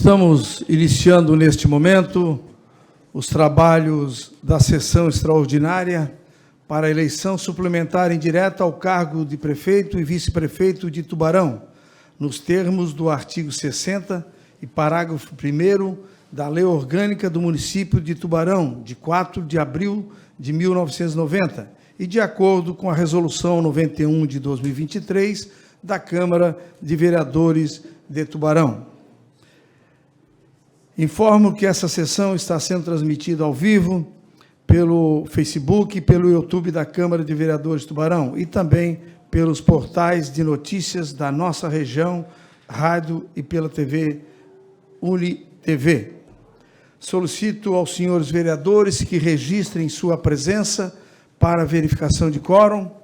Estamos iniciando neste momento os trabalhos da sessão extraordinária para a eleição suplementar indireta ao cargo de prefeito e vice-prefeito de Tubarão, nos termos do artigo 60 e parágrafo 1º da Lei Orgânica do Município de Tubarão, de 4 de abril de 1990, e de acordo com a Resolução 91 de 2023 da Câmara de Vereadores de Tubarão. Informo que essa sessão está sendo transmitida ao vivo pelo Facebook e pelo YouTube da Câmara de Vereadores de Tubarão e também pelos portais de notícias da nossa região, rádio e pela TV UniTV. Solicito aos senhores vereadores que registrem sua presença para verificação de quórum.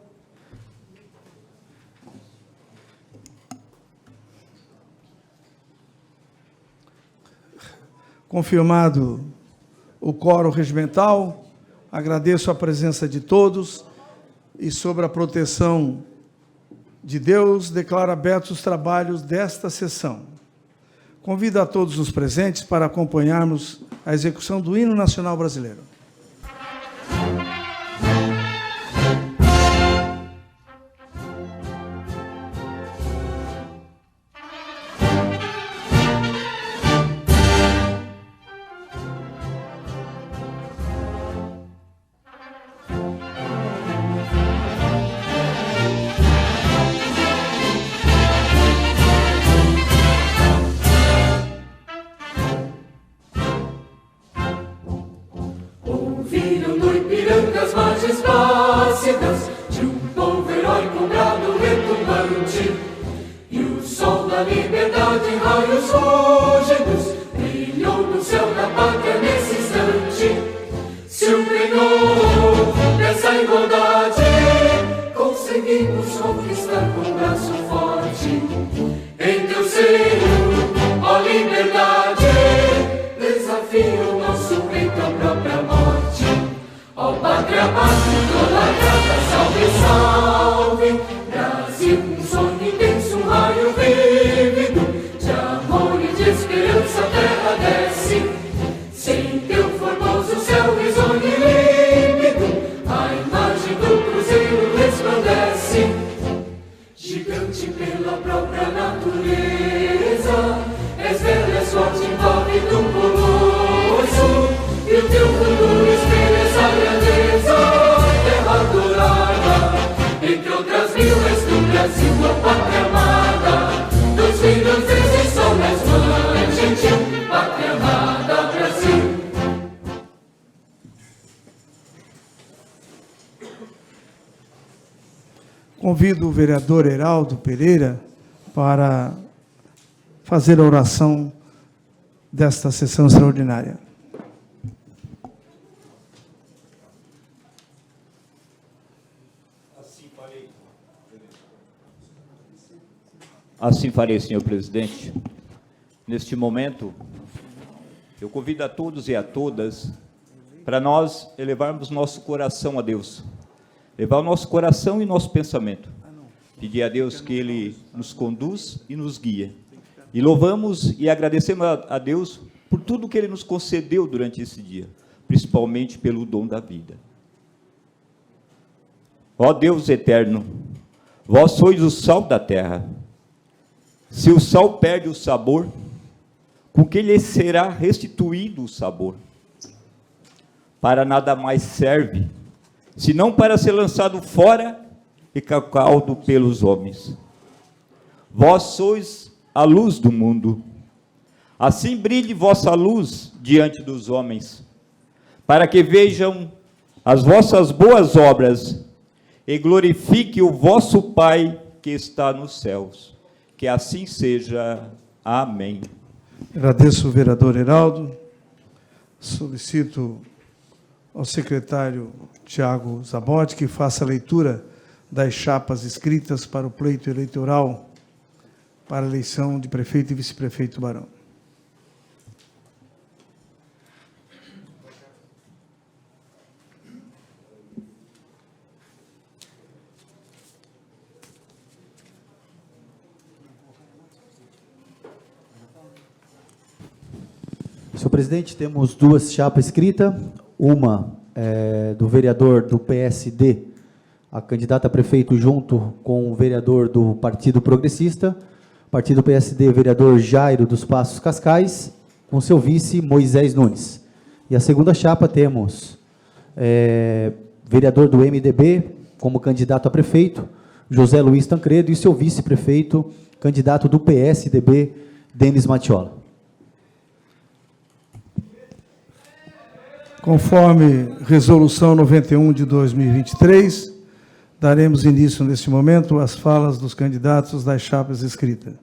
Confirmado o quórum regimental, agradeço a presença de todos e, sobre a proteção de Deus, declaro abertos os trabalhos desta sessão. Convido a todos os presentes para acompanharmos a execução do Hino Nacional Brasileiro. Convido o vereador Heraldo Pereira para fazer a oração desta sessão extraordinária. Assim farei, senhor presidente. Neste momento, eu convido a todos e a todas para nós elevarmos nosso coração a Deus. Levar o nosso coração e nosso pensamento. Pedir a Deus que Ele nos conduz e nos guie. E louvamos e agradecemos a Deus por tudo que Ele nos concedeu durante esse dia, principalmente pelo dom da vida. Ó Deus eterno, vós sois o sal da terra. Se o sal perde o sabor, com que lhe será restituído o sabor? Para nada mais serve, senão para ser lançado fora e calcado pelos homens. Vós sois a luz do mundo. Assim brilhe vossa luz diante dos homens, para que vejam as vossas boas obras e glorifique o vosso Pai que está nos céus. Que assim seja. Amém. Agradeço o vereador Heraldo. Solicito ao secretário Tiago Zabotti que faça a leitura das chapas escritas para o pleito eleitoral para a eleição de prefeito e vice-prefeito de Tubarão. Senhor presidente, temos duas chapas escritas, uma do vereador do PSD, a candidata a prefeito junto com o vereador do Partido Progressista, Partido PSD, vereador Jairo dos Passos Cascais, com seu vice Moisés Nunes. E a segunda chapa temos vereador do MDB como candidato a prefeito, José Luiz Tancredo, e seu vice-prefeito, candidato do PSDB, Denis Matiola. Conforme Resolução 91 de 2023, daremos início, neste momento, às falas dos candidatos das chapas escritas.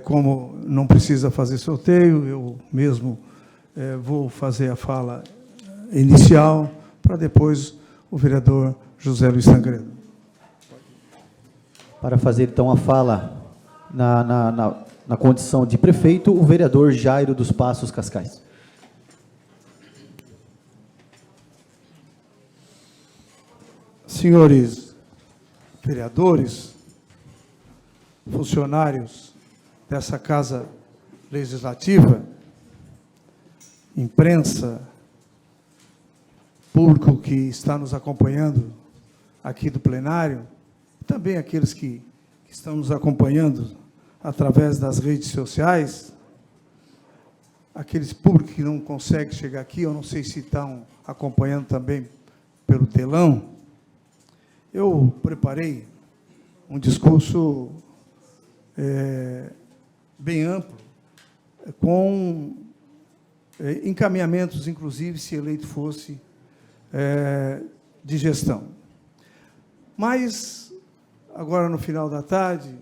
Como não precisa fazer sorteio, eu mesmo vou fazer a fala inicial, para depois o vereador José Luiz Tancredo. Para fazer, então, a fala na condição de prefeito, o vereador Jairo dos Passos Cascais. Senhores vereadores, funcionários dessa Casa Legislativa, imprensa, público que está nos acompanhando aqui do plenário, também aqueles que estão nos acompanhando através das redes sociais, aqueles públicos que não conseguem chegar aqui, eu não sei se estão acompanhando também pelo telão. Eu preparei um discurso bem amplo, com encaminhamentos, inclusive, se eleito fosse, de gestão. Mas, agora, no final da tarde,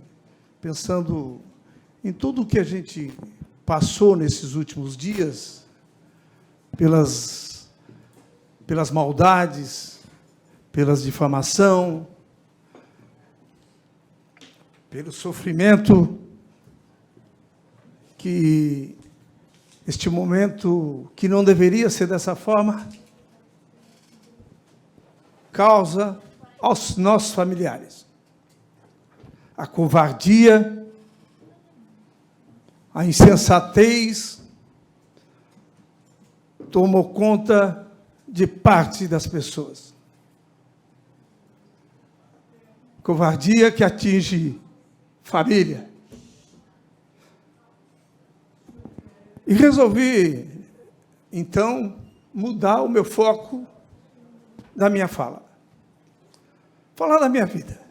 pensando em tudo o que a gente passou nesses últimos dias, pelas maldades, pelas difamação, pelo sofrimento que este momento, que não deveria ser dessa forma, causa aos nossos familiares. A covardia, a insensatez tomou conta de parte das pessoas. Covardia que atinge família. E resolvi, então, mudar o meu foco da minha fala. Falar da minha vida.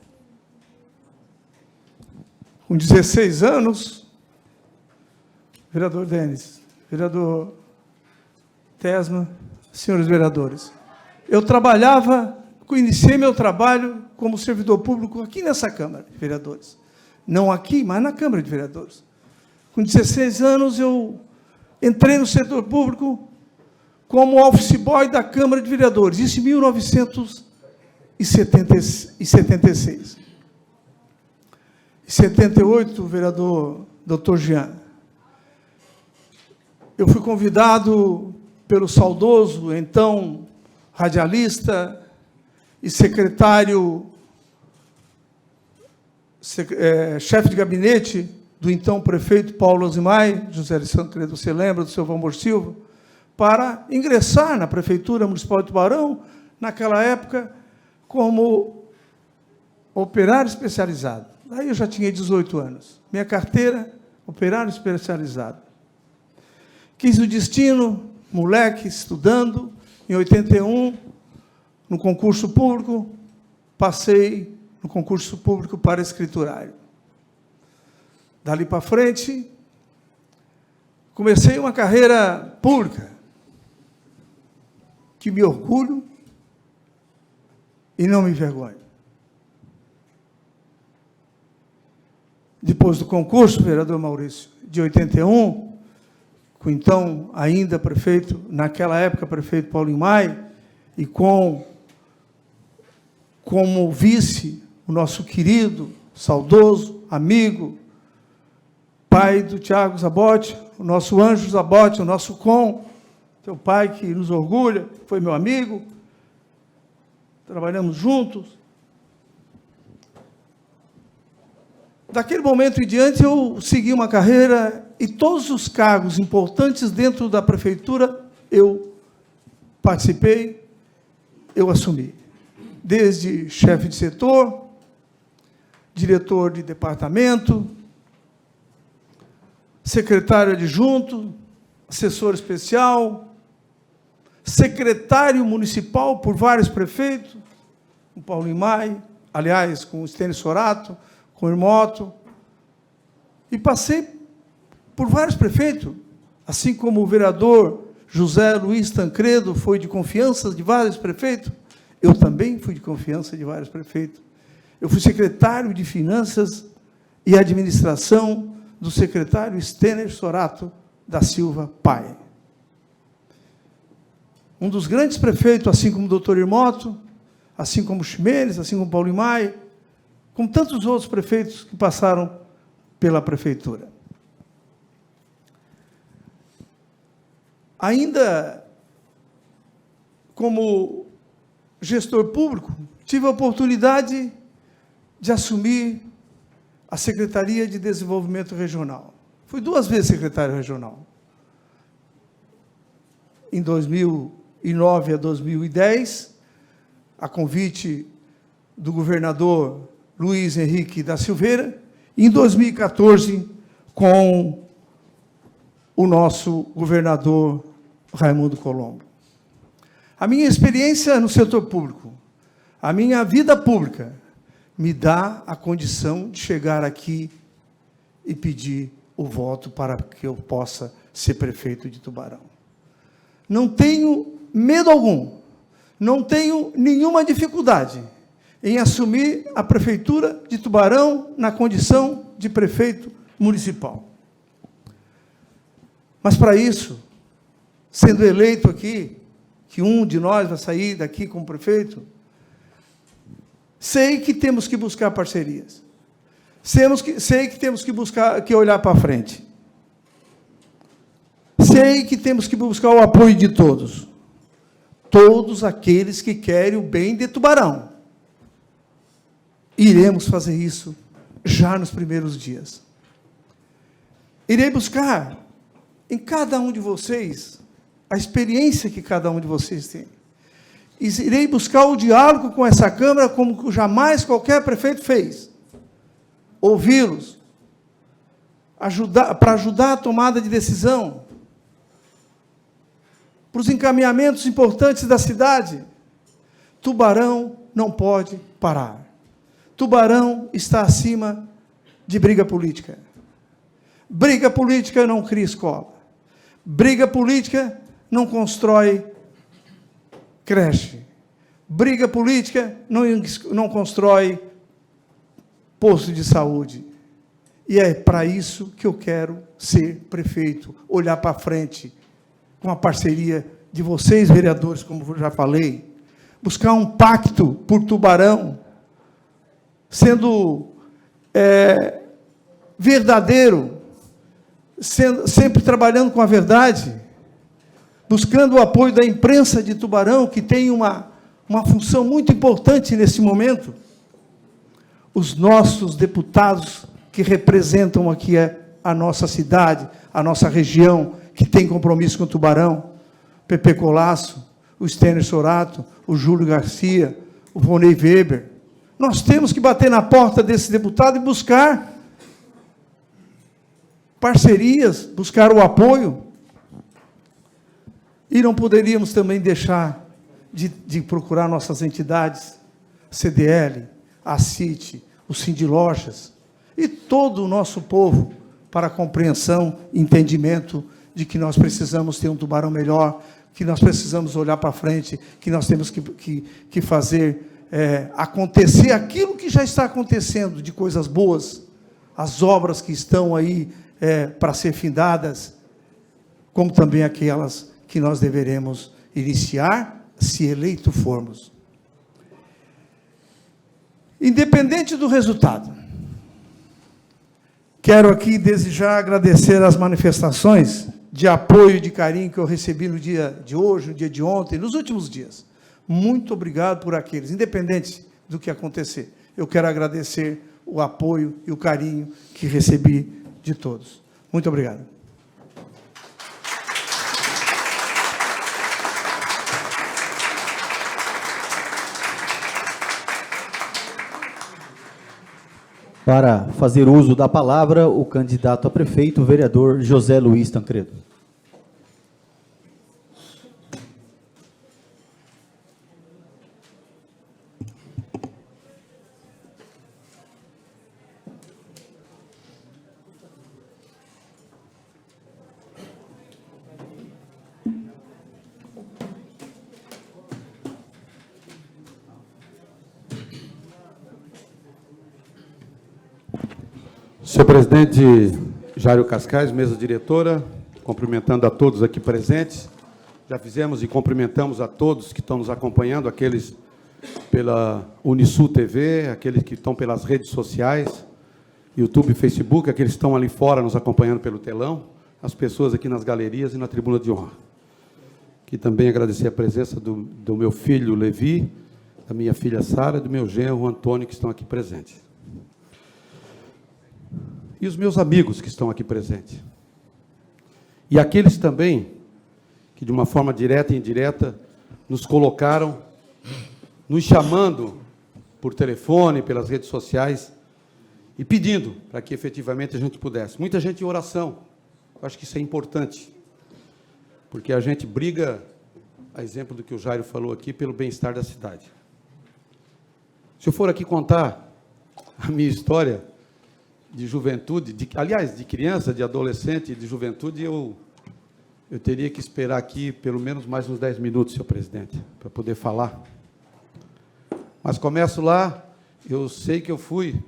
Com 16 anos, vereador Denis, vereador Tesma, senhores vereadores, eu iniciei meu trabalho como servidor público aqui nessa Câmara de Vereadores. Não aqui, mas na Câmara de Vereadores. Com 16 anos, eu entrei no setor público como office boy da Câmara de Vereadores, isso em 1976. Em 78, o vereador Dr. Jean, eu fui convidado pelo saudoso, então, radialista e secretário, chefe de gabinete do então prefeito Paulo Ozimai, José Alessandro Credo, você lembra do seu Valmor Silva, para ingressar na Prefeitura Municipal de Tubarão, naquela época, como operário especializado. Aí eu já tinha 18 anos. Minha carteira, operário especializado. Quis o destino, moleque, estudando, em 81, no concurso público, passei no concurso público para escriturário. Dali para frente, comecei uma carreira pública, que me orgulho e não me envergonho. Depois do concurso, vereador Maurício, de 81, com então ainda prefeito, naquela época prefeito Paulinho Maia, e como vice, o nosso querido, saudoso, amigo, pai do Tiago Zabotti, o nosso Anjo Zabotti, o nosso teu pai que nos orgulha, foi meu amigo, trabalhamos juntos. Daquele momento em diante, eu segui uma carreira e todos os cargos importantes dentro da prefeitura eu participei, eu assumi. Desde chefe de setor, diretor de departamento, secretário adjunto, assessor especial, secretário municipal por vários prefeitos, com Paulo Imai, aliás, com o Estênio Sorato, com o Irmoto, e passei por vários prefeitos, assim como o vereador José Luiz Tancredo foi de confiança de vários prefeitos, eu também fui de confiança de vários prefeitos. Eu fui secretário de Finanças e Administração do secretário Estênio Sorato da Silva Pai. Um dos grandes prefeitos, assim como o doutor Irmoto, assim como o Ximenes, assim como o Paulo Imai, como tantos outros prefeitos que passaram pela prefeitura. Ainda como gestor público, tive a oportunidade de assumir a Secretaria de Desenvolvimento Regional. Fui 2 vezes secretário regional. Em 2009 a 2010, a convite do governador Luiz Henrique da Silveira, e em 2014, com o nosso governador Raimundo Colombo. A minha experiência no setor público, a minha vida pública, me dá a condição de chegar aqui e pedir o voto para que eu possa ser prefeito de Tubarão. Não tenho medo algum, não tenho nenhuma dificuldade em assumir a prefeitura de Tubarão na condição de prefeito municipal. Mas, para isso, sendo eleito aqui, que um de nós vai sair daqui como prefeito, sei que temos que buscar parcerias. Sei que temos que olhar para frente. Sei que temos que buscar o apoio de todos. Todos aqueles que querem o bem de Tubarão. Iremos fazer isso já nos primeiros dias. Irei buscar em cada um de vocês a experiência que cada um de vocês tem. Irei buscar o diálogo com essa Câmara como jamais qualquer prefeito fez. Ouvi-los, para ajudar a tomada de decisão, para os encaminhamentos importantes da cidade. Tubarão não pode parar. Tubarão está acima de briga política. Briga política não cria escola. Briga política não constrói creche. Briga política não constrói posto de saúde. E é para isso que eu quero ser prefeito, olhar para frente, com a parceria de vocês, vereadores, como eu já falei, buscar um pacto por Tubarão, sendo verdadeiro, sempre trabalhando com a verdade, buscando o apoio da imprensa de Tubarão, que tem uma função muito importante nesse momento. Os nossos deputados que representam aqui a nossa cidade, a nossa região, que tem compromisso com Tubarão, Pepe Colasso, o Estênio Sorato, o Júlio Garcia, o Vonei Weber. Nós temos que bater na porta desse deputado e buscar parcerias, buscar o apoio. E não poderíamos também deixar de procurar nossas entidades, CDL, a CIT, o Sindilojas, e todo o nosso povo, para compreensão e entendimento de que nós precisamos ter um Tubarão melhor, que nós precisamos olhar para frente, que nós temos que fazer acontecer aquilo que já está acontecendo, de coisas boas, as obras que estão aí para ser findadas, como também aquelas que nós deveremos iniciar, se eleito formos. Independente do resultado, quero aqui desejar agradecer as manifestações de apoio e de carinho que eu recebi no dia de hoje, no dia de ontem, nos últimos dias. Muito obrigado por aqueles, independente do que acontecer. Eu quero agradecer o apoio e o carinho que recebi de todos. Muito obrigado. Para fazer uso da palavra, o candidato a prefeito, o vereador José Luiz Tancredo. Senhor presidente Jairo Cascais, mesa diretora, cumprimentando a todos aqui presentes. Já fizemos e cumprimentamos a todos que estão nos acompanhando, aqueles pela Unisul TV, aqueles que estão pelas redes sociais, YouTube, Facebook, aqueles que estão ali fora nos acompanhando pelo telão, as pessoas aqui nas galerias e na tribuna de honra. Que também agradecer a presença do meu filho Levi, da minha filha Sara e do meu genro Antônio, que estão aqui presentes. E os meus amigos que estão aqui presentes. E aqueles também que, de uma forma direta e indireta, nos colocaram, nos chamando por telefone, pelas redes sociais, e pedindo para que, efetivamente, a gente pudesse. Muita gente em oração. Eu acho que isso é importante, porque a gente briga, a exemplo do que o Jairo falou aqui, pelo bem-estar da cidade. Se eu for aqui contar a minha história de juventude, aliás, de criança, de adolescente, de juventude, eu teria que esperar aqui pelo menos mais uns 10 minutos, senhor presidente, para poder falar. Mas começo lá, eu sei que eu fui,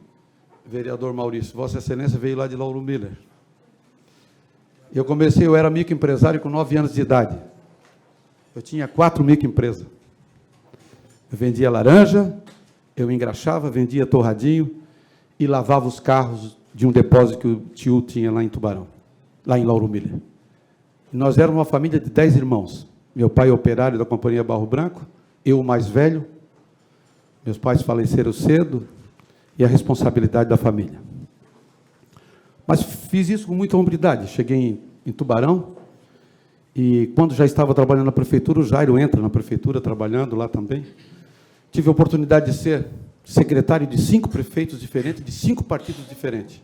vereador Maurício, Vossa Excelência veio lá de Lauro Miller. Eu era microempresário com 9 anos de idade. Eu tinha 4 microempresas. Eu vendia laranja, eu engraxava, vendia torradinho, e lavava os carros de um depósito que o tio tinha lá em Tubarão, lá em Lauro Miller. E nós éramos uma família de 10 irmãos. Meu pai é operário da Companhia Barro Branco, eu o mais velho, meus pais faleceram cedo, e a responsabilidade da família. Mas fiz isso com muita hombridade. Cheguei em Tubarão, e quando já estava trabalhando na prefeitura, o Jairo entra na prefeitura, trabalhando lá também. Tive a oportunidade de ser secretário de 5 prefeitos diferentes, de 5 partidos diferentes.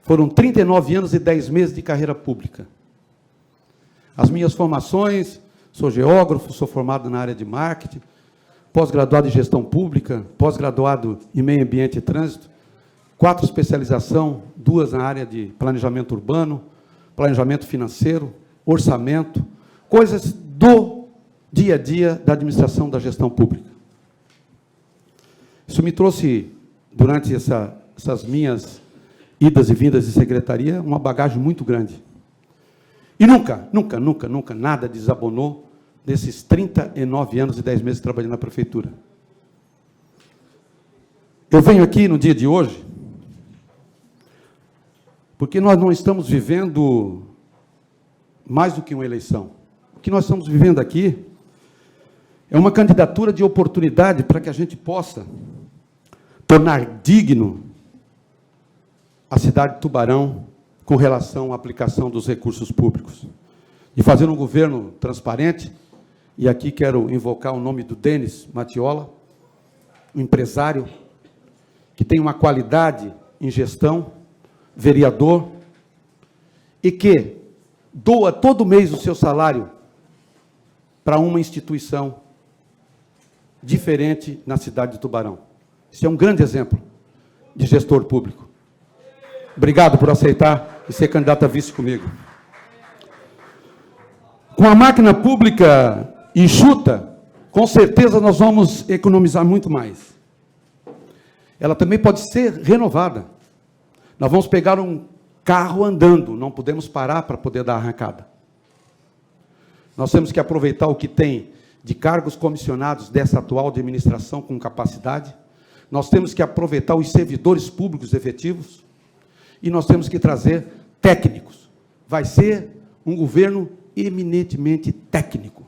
Foram 39 anos e 10 meses de carreira pública. As minhas formações, sou geógrafo, sou formado na área de marketing, pós-graduado em gestão pública, pós-graduado em meio ambiente e trânsito, 4 especializações, 2 na área de planejamento urbano, planejamento financeiro, orçamento, coisas do dia a dia da administração da gestão pública. Isso me trouxe, durante essas minhas idas e vindas de secretaria, uma bagagem muito grande. E nunca nada desabonou nesses 39 anos e 10 meses trabalhando na prefeitura. Eu venho aqui no dia de hoje, porque nós não estamos vivendo mais do que uma eleição. O que nós estamos vivendo aqui é uma candidatura de oportunidade para que a gente possa tornar digno a cidade de Tubarão com relação à aplicação dos recursos públicos. E fazer um governo transparente, e aqui quero invocar o nome do Denis Matiola, um empresário que tem uma qualidade em gestão, vereador, e que doa todo mês o seu salário para uma instituição diferente na cidade de Tubarão. Isso é um grande exemplo de gestor público. Obrigado por aceitar e ser candidato a vice comigo. Com a máquina pública enxuta, com certeza nós vamos economizar muito mais. Ela também pode ser renovada. Nós vamos pegar um carro andando, não podemos parar para poder dar arrancada. Nós temos que aproveitar o que tem de cargos comissionados dessa atual administração com capacidade. Nós temos que aproveitar os servidores públicos efetivos e nós temos que trazer técnicos. Vai ser um governo eminentemente técnico,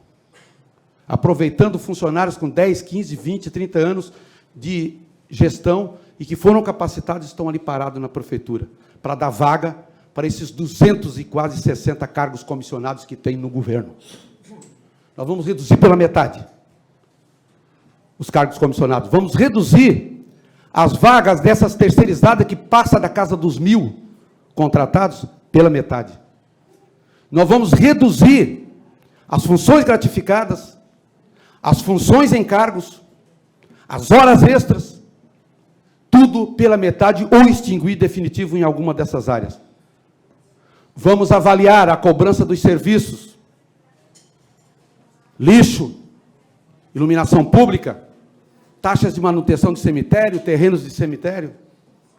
aproveitando funcionários com 10, 15, 20, 30 anos de gestão e que foram capacitados e estão ali parados na prefeitura, para dar vaga para esses 200 e quase 60 cargos comissionados que tem no governo. Nós vamos reduzir pela metade os cargos comissionados. Vamos reduzir as vagas dessas terceirizadas que passa da casa dos 1.000 contratados pela metade. Nós vamos reduzir as funções gratificadas, as funções em cargos, as horas extras, tudo pela metade ou extinguir definitivo em alguma dessas áreas. Vamos avaliar a cobrança dos serviços, lixo, iluminação pública, taxas de manutenção de cemitério, terrenos de cemitério,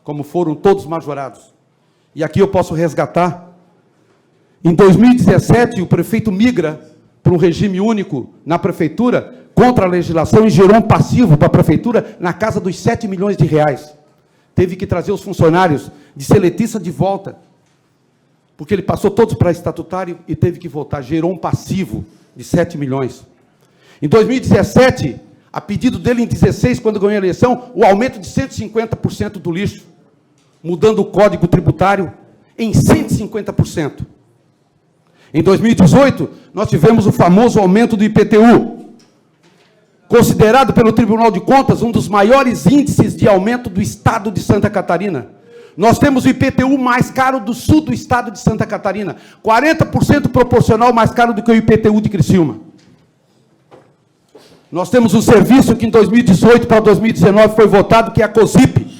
como foram todos majorados. E aqui eu posso resgatar. Em 2017, o prefeito migra para um regime único na prefeitura, contra a legislação, e gerou um passivo para a prefeitura na casa dos 7 milhões de reais. Teve que trazer os funcionários de seletista de volta, porque ele passou todos para estatutário e teve que voltar. Gerou um passivo de 7 milhões. Em 2017, a pedido dele em 2016, quando ganhou a eleição, o aumento de 150% do lixo, mudando o código tributário em 150%. Em 2018, nós tivemos o famoso aumento do IPTU, considerado pelo Tribunal de Contas um dos maiores índices de aumento do estado de Santa Catarina. Nós temos o IPTU mais caro do sul do estado de Santa Catarina, 40% proporcional mais caro do que o IPTU de Criciúma. Nós temos um serviço que em 2018 para 2019 foi votado, que é a COSIP.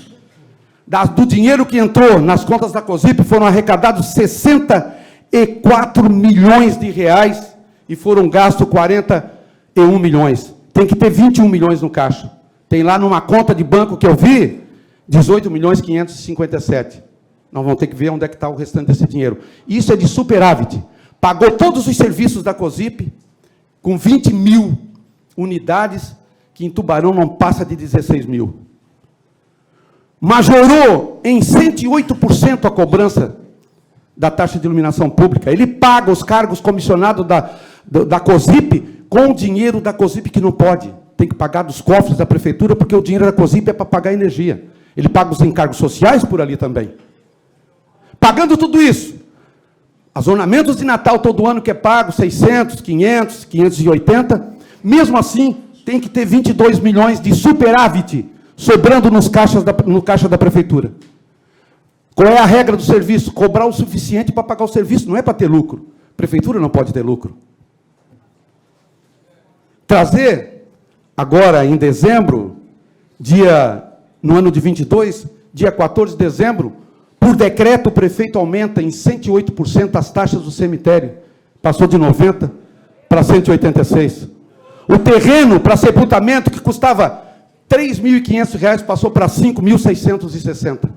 Do dinheiro que entrou nas contas da COSIP, foram arrecadados 64 milhões de reais e foram gastos 41 milhões. Tem que ter 21 milhões no caixa. Tem lá numa conta de banco que eu vi, 18 milhões 557. Nós vamos ter que ver onde é que está o restante desse dinheiro. Isso é de superávit. Pagou todos os serviços da COSIP, com 20 mil unidades, que em Tubarão não passa de 16 mil. Majorou em 108% a cobrança da taxa de iluminação pública. Ele paga os cargos comissionados da COSIP com o dinheiro da COSIP, que não pode. Tem que pagar dos cofres da prefeitura, porque o dinheiro da COSIP é para pagar energia. Ele paga os encargos sociais por ali também. Pagando tudo isso, azonamentos de Natal todo ano que é pago, 600, 500, 580, mesmo assim, tem que ter 22 milhões de superávit sobrando no caixa da prefeitura. Qual é a regra do serviço? Cobrar o suficiente para pagar o serviço, não é para ter lucro. A prefeitura não pode ter lucro. Trazer, agora em dezembro, no ano de 22, dia 14 de dezembro, por decreto, o prefeito aumenta em 108% as taxas do cemitério. Passou de 90 para 186. O terreno para sepultamento, que custava R$ 3.500, passou para R$ 5.660.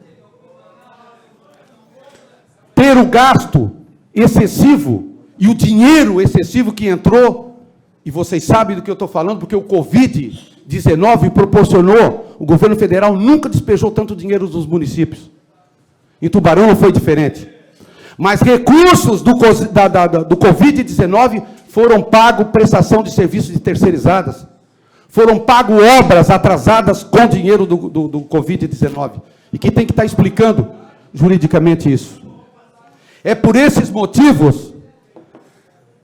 Ter o gasto excessivo e o dinheiro excessivo que entrou, e vocês sabem do que eu estou falando, porque o Covid-19 proporcionou, o governo federal nunca despejou tanto dinheiro dos municípios. Em Tubarão não foi diferente. Mas recursos do Covid-19 foram pagos prestação de serviços de terceirizadas, foram pagos obras atrasadas com dinheiro do Covid-19. E quem tem que estar explicando juridicamente isso? É por esses motivos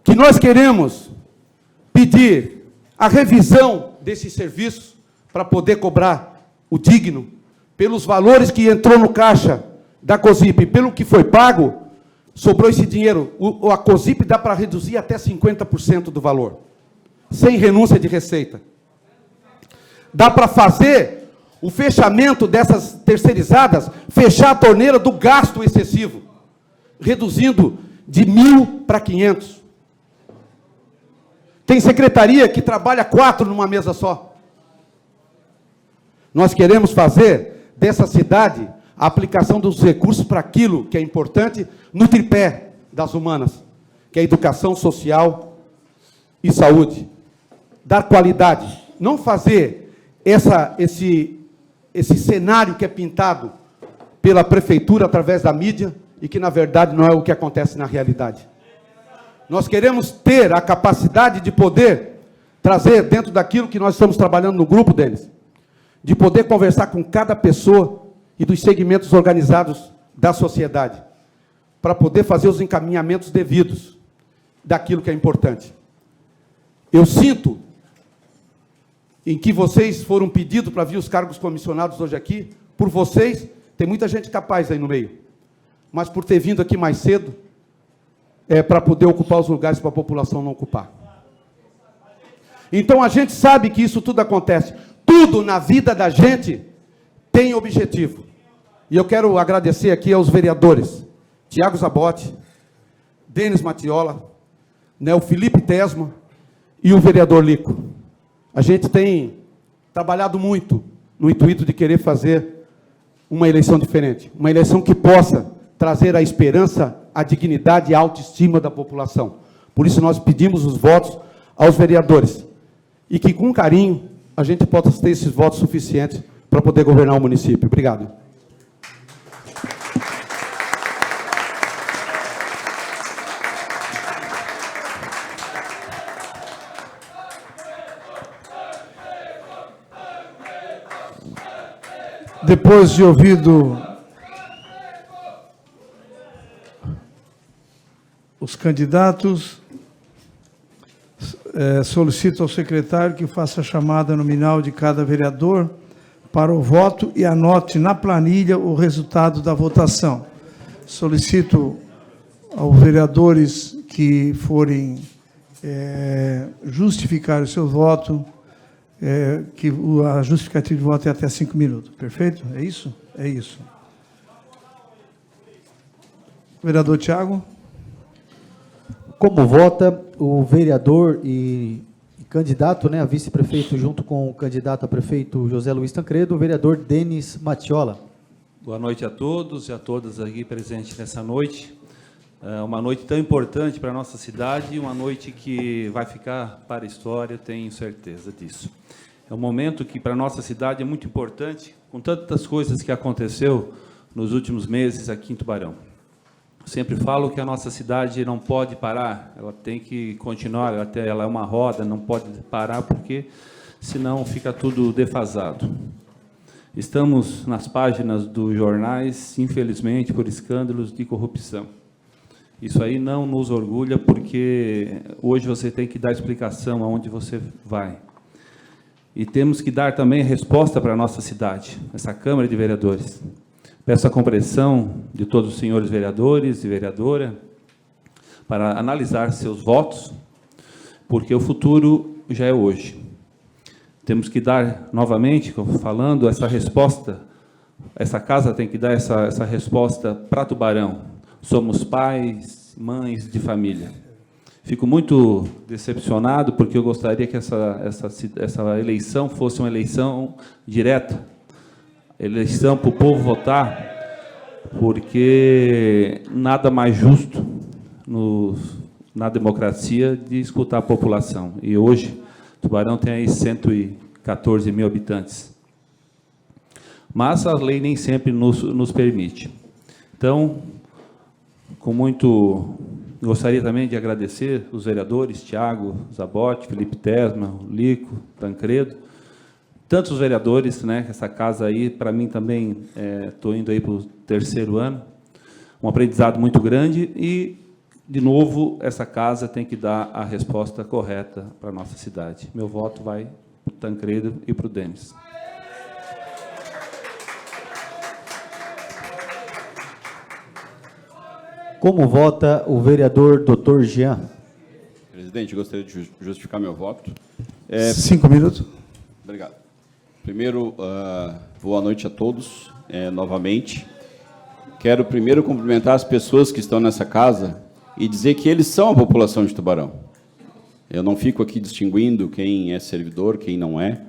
que nós queremos pedir a revisão desses serviços para poder cobrar o digno pelos valores que entrou no caixa da COSIP, pelo que foi pago, sobrou esse dinheiro. A COSIP dá para reduzir até 50% do valor, sem renúncia de receita. Dá para fazer o fechamento dessas terceirizadas, fechar a torneira do gasto excessivo, reduzindo de 1.000 para 500. Tem secretaria que trabalha 4 numa mesa só. Nós queremos fazer dessa cidade a aplicação dos recursos para aquilo que é importante no tripé das humanas, que é educação social e saúde. Dar qualidade. Não fazer esse cenário que é pintado pela prefeitura através da mídia e que, na verdade, não é o que acontece na realidade. Nós queremos ter a capacidade de poder trazer dentro daquilo que nós estamos trabalhando no grupo deles, de poder conversar com cada pessoa e dos segmentos organizados da sociedade, para poder fazer os encaminhamentos devidos daquilo que é importante. Eu sinto em que vocês foram pedidos para vir os cargos comissionados hoje aqui, por vocês, tem muita gente capaz aí no meio, mas por ter vindo aqui mais cedo, para poder ocupar os lugares para a população não ocupar. Então a gente sabe que isso tudo acontece. Tudo na vida da gente tem objetivo. E eu quero agradecer aqui aos vereadores, Tiago Zabotti, Denis Matiola, né, o Felipe Tesma e o vereador Lico. A gente tem trabalhado muito no intuito de querer fazer uma eleição diferente, uma eleição que possa trazer a esperança, a dignidade e a autoestima da população. Por isso nós pedimos os votos aos vereadores e que com carinho a gente possa ter esses votos suficientes para poder governar o município. Obrigado. Depois de ouvido os candidatos, solicito ao secretário que faça a chamada nominal de cada vereador para o voto e anote na planilha o resultado da votação. Solicito aos vereadores que forem justificar o seu voto, que a justificativa de voto é até 5 minutos. Perfeito? É isso? É isso. Vereador Tiago. Como vota o vereador e candidato, né, a vice-prefeito, junto com o candidato a prefeito José Luiz Tancredo, o vereador Denis Matiola. Boa noite a todos e a todas aqui presentes nessa noite. Uma noite tão importante para a nossa cidade, uma noite que vai ficar para a história, tenho certeza disso. É um momento que para a nossa cidade é muito importante, com tantas coisas que aconteceu nos últimos meses aqui em Tubarão. Sempre falo que a nossa cidade não pode parar, ela tem que continuar, ela é uma roda, não pode parar, porque senão fica tudo defasado. Estamos nas páginas dos jornais, infelizmente, por escândalos de corrupção. Isso aí não nos orgulha, porque hoje você tem que dar explicação aonde você vai. E temos que dar também resposta para a nossa cidade, essa Câmara de Vereadores. Peço a compreensão de todos os senhores vereadores e vereadora para analisar seus votos, porque o futuro já é hoje. Temos que dar, novamente, falando, essa resposta, essa casa tem que dar essa resposta para Tubarão. Somos pais, mães de família. Fico muito decepcionado, porque eu gostaria que essa eleição fosse uma eleição direta, eleição para o povo votar, porque nada mais justo na democracia de escutar a população. E hoje, Tubarão tem aí 114 mil habitantes. Mas a lei nem sempre nos permite. Então, gostaria também de agradecer os vereadores, Tiago Zabotti, Felipe Tesma, Lico, Tancredo, tantos vereadores, né? Essa casa aí, para mim também, estou indo aí para o 3º ano, um aprendizado muito grande e, de novo, essa casa tem que dar a resposta correta para a nossa cidade. Meu voto vai para o Tancredo e para o Denis. Como vota o vereador Dr. Jean? Presidente, gostaria de justificar meu voto. 5 minutos. Obrigado. Primeiro, boa noite a todos, novamente. Quero primeiro cumprimentar as pessoas que estão nessa casa e dizer que eles são a população de Tubarão. Eu não fico aqui distinguindo quem é servidor, quem não é.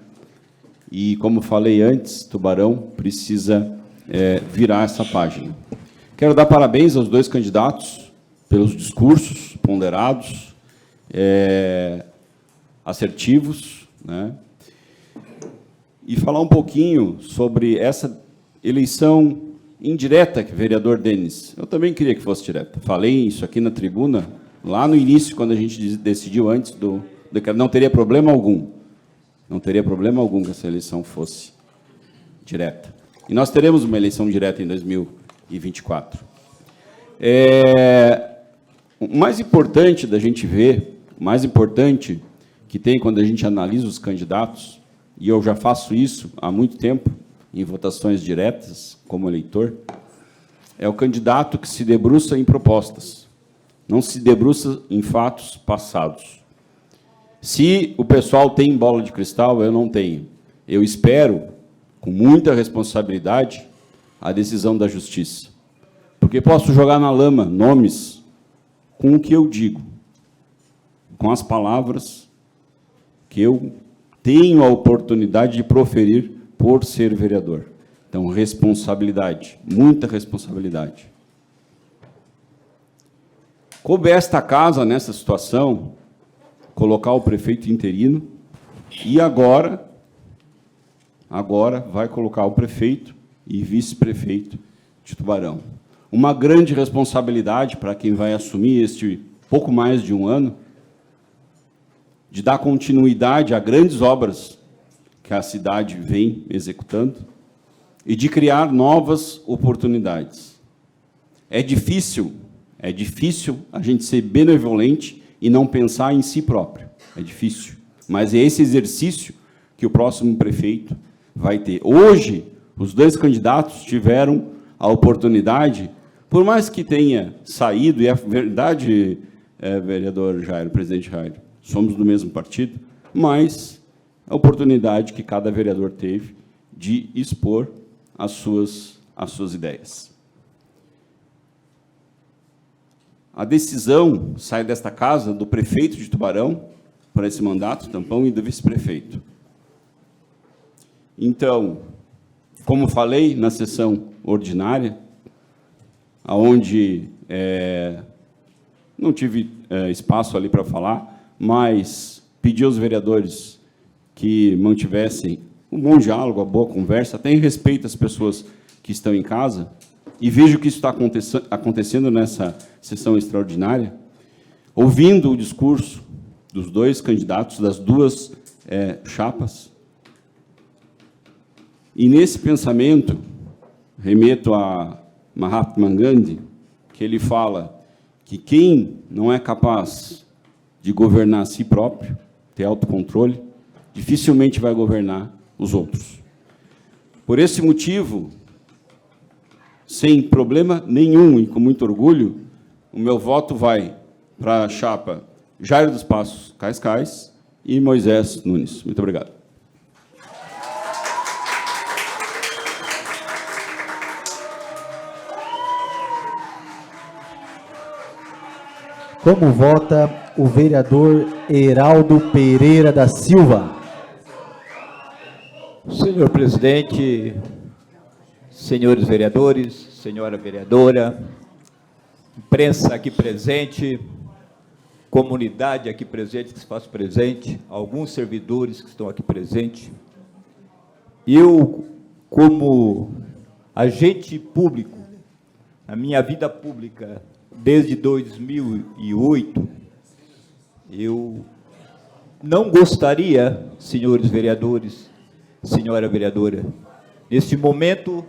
E, como falei antes, Tubarão precisa virar essa página. Quero dar parabéns aos 2 candidatos pelos discursos ponderados, assertivos, né? E falar um pouquinho sobre essa eleição indireta que o vereador Denis. Eu também queria que fosse direta. Falei isso aqui na tribuna, lá no início, quando a gente decidiu antes não teria problema algum. Não teria problema algum que essa eleição fosse direta. E nós teremos uma eleição direta em 2024. O mais importante da gente ver, o mais importante que tem quando a gente analisa os candidatos, e eu já faço isso há muito tempo, em votações diretas, como eleitor, é o candidato que se debruça em propostas, não se debruça em fatos passados. Se o pessoal tem bola de cristal, eu não tenho. Eu espero, com muita responsabilidade, a decisão da justiça. Porque posso jogar na lama nomes com o que eu digo, com as palavras que eu tenho a oportunidade de proferir por ser vereador. Então, responsabilidade, muita responsabilidade. Coube esta casa, nessa situação, colocar o prefeito interino e agora vai colocar o prefeito e vice-prefeito de Tubarão. Uma grande responsabilidade para quem vai assumir este pouco mais de um ano, de dar continuidade a grandes obras que a cidade vem executando e de criar novas oportunidades. É difícil a gente ser benevolente e não pensar em si próprio. É difícil. Mas é esse exercício que o próximo prefeito vai ter. Hoje, os dois candidatos tiveram a oportunidade, por mais que tenha saído, e é verdade, vereador Jairo, presidente Jairo, somos do mesmo partido, mas a oportunidade que cada vereador teve de expor as suas ideias. A decisão sai desta casa do prefeito de Tubarão para esse mandato, tampão, e do vice-prefeito. Então, como falei na sessão ordinária, onde não tive espaço ali para falar, mas pedi aos vereadores que mantivessem um bom diálogo, uma boa conversa, até em respeito às pessoas que estão em casa, e vejo que isso está acontecendo nessa sessão extraordinária, ouvindo o discurso dos dois candidatos, das duas chapas, e nesse pensamento, remeto a Mahatma Gandhi, que ele fala que quem não é capaz de governar a si próprio, ter autocontrole, dificilmente vai governar os outros. Por esse motivo, sem problema nenhum e com muito orgulho, o meu voto vai para a chapa Jairo dos Passos Cascais e Moisés Nunes. Muito obrigado. Como vota o vereador Heraldo Pereira da Silva? Senhor presidente, senhores vereadores, senhora vereadora, imprensa aqui presente, comunidade aqui presente, que se faz presente, alguns servidores que estão aqui presentes. Eu, como agente público, na minha vida pública, desde 2008, eu não gostaria, senhores vereadores, senhora vereadora, neste momento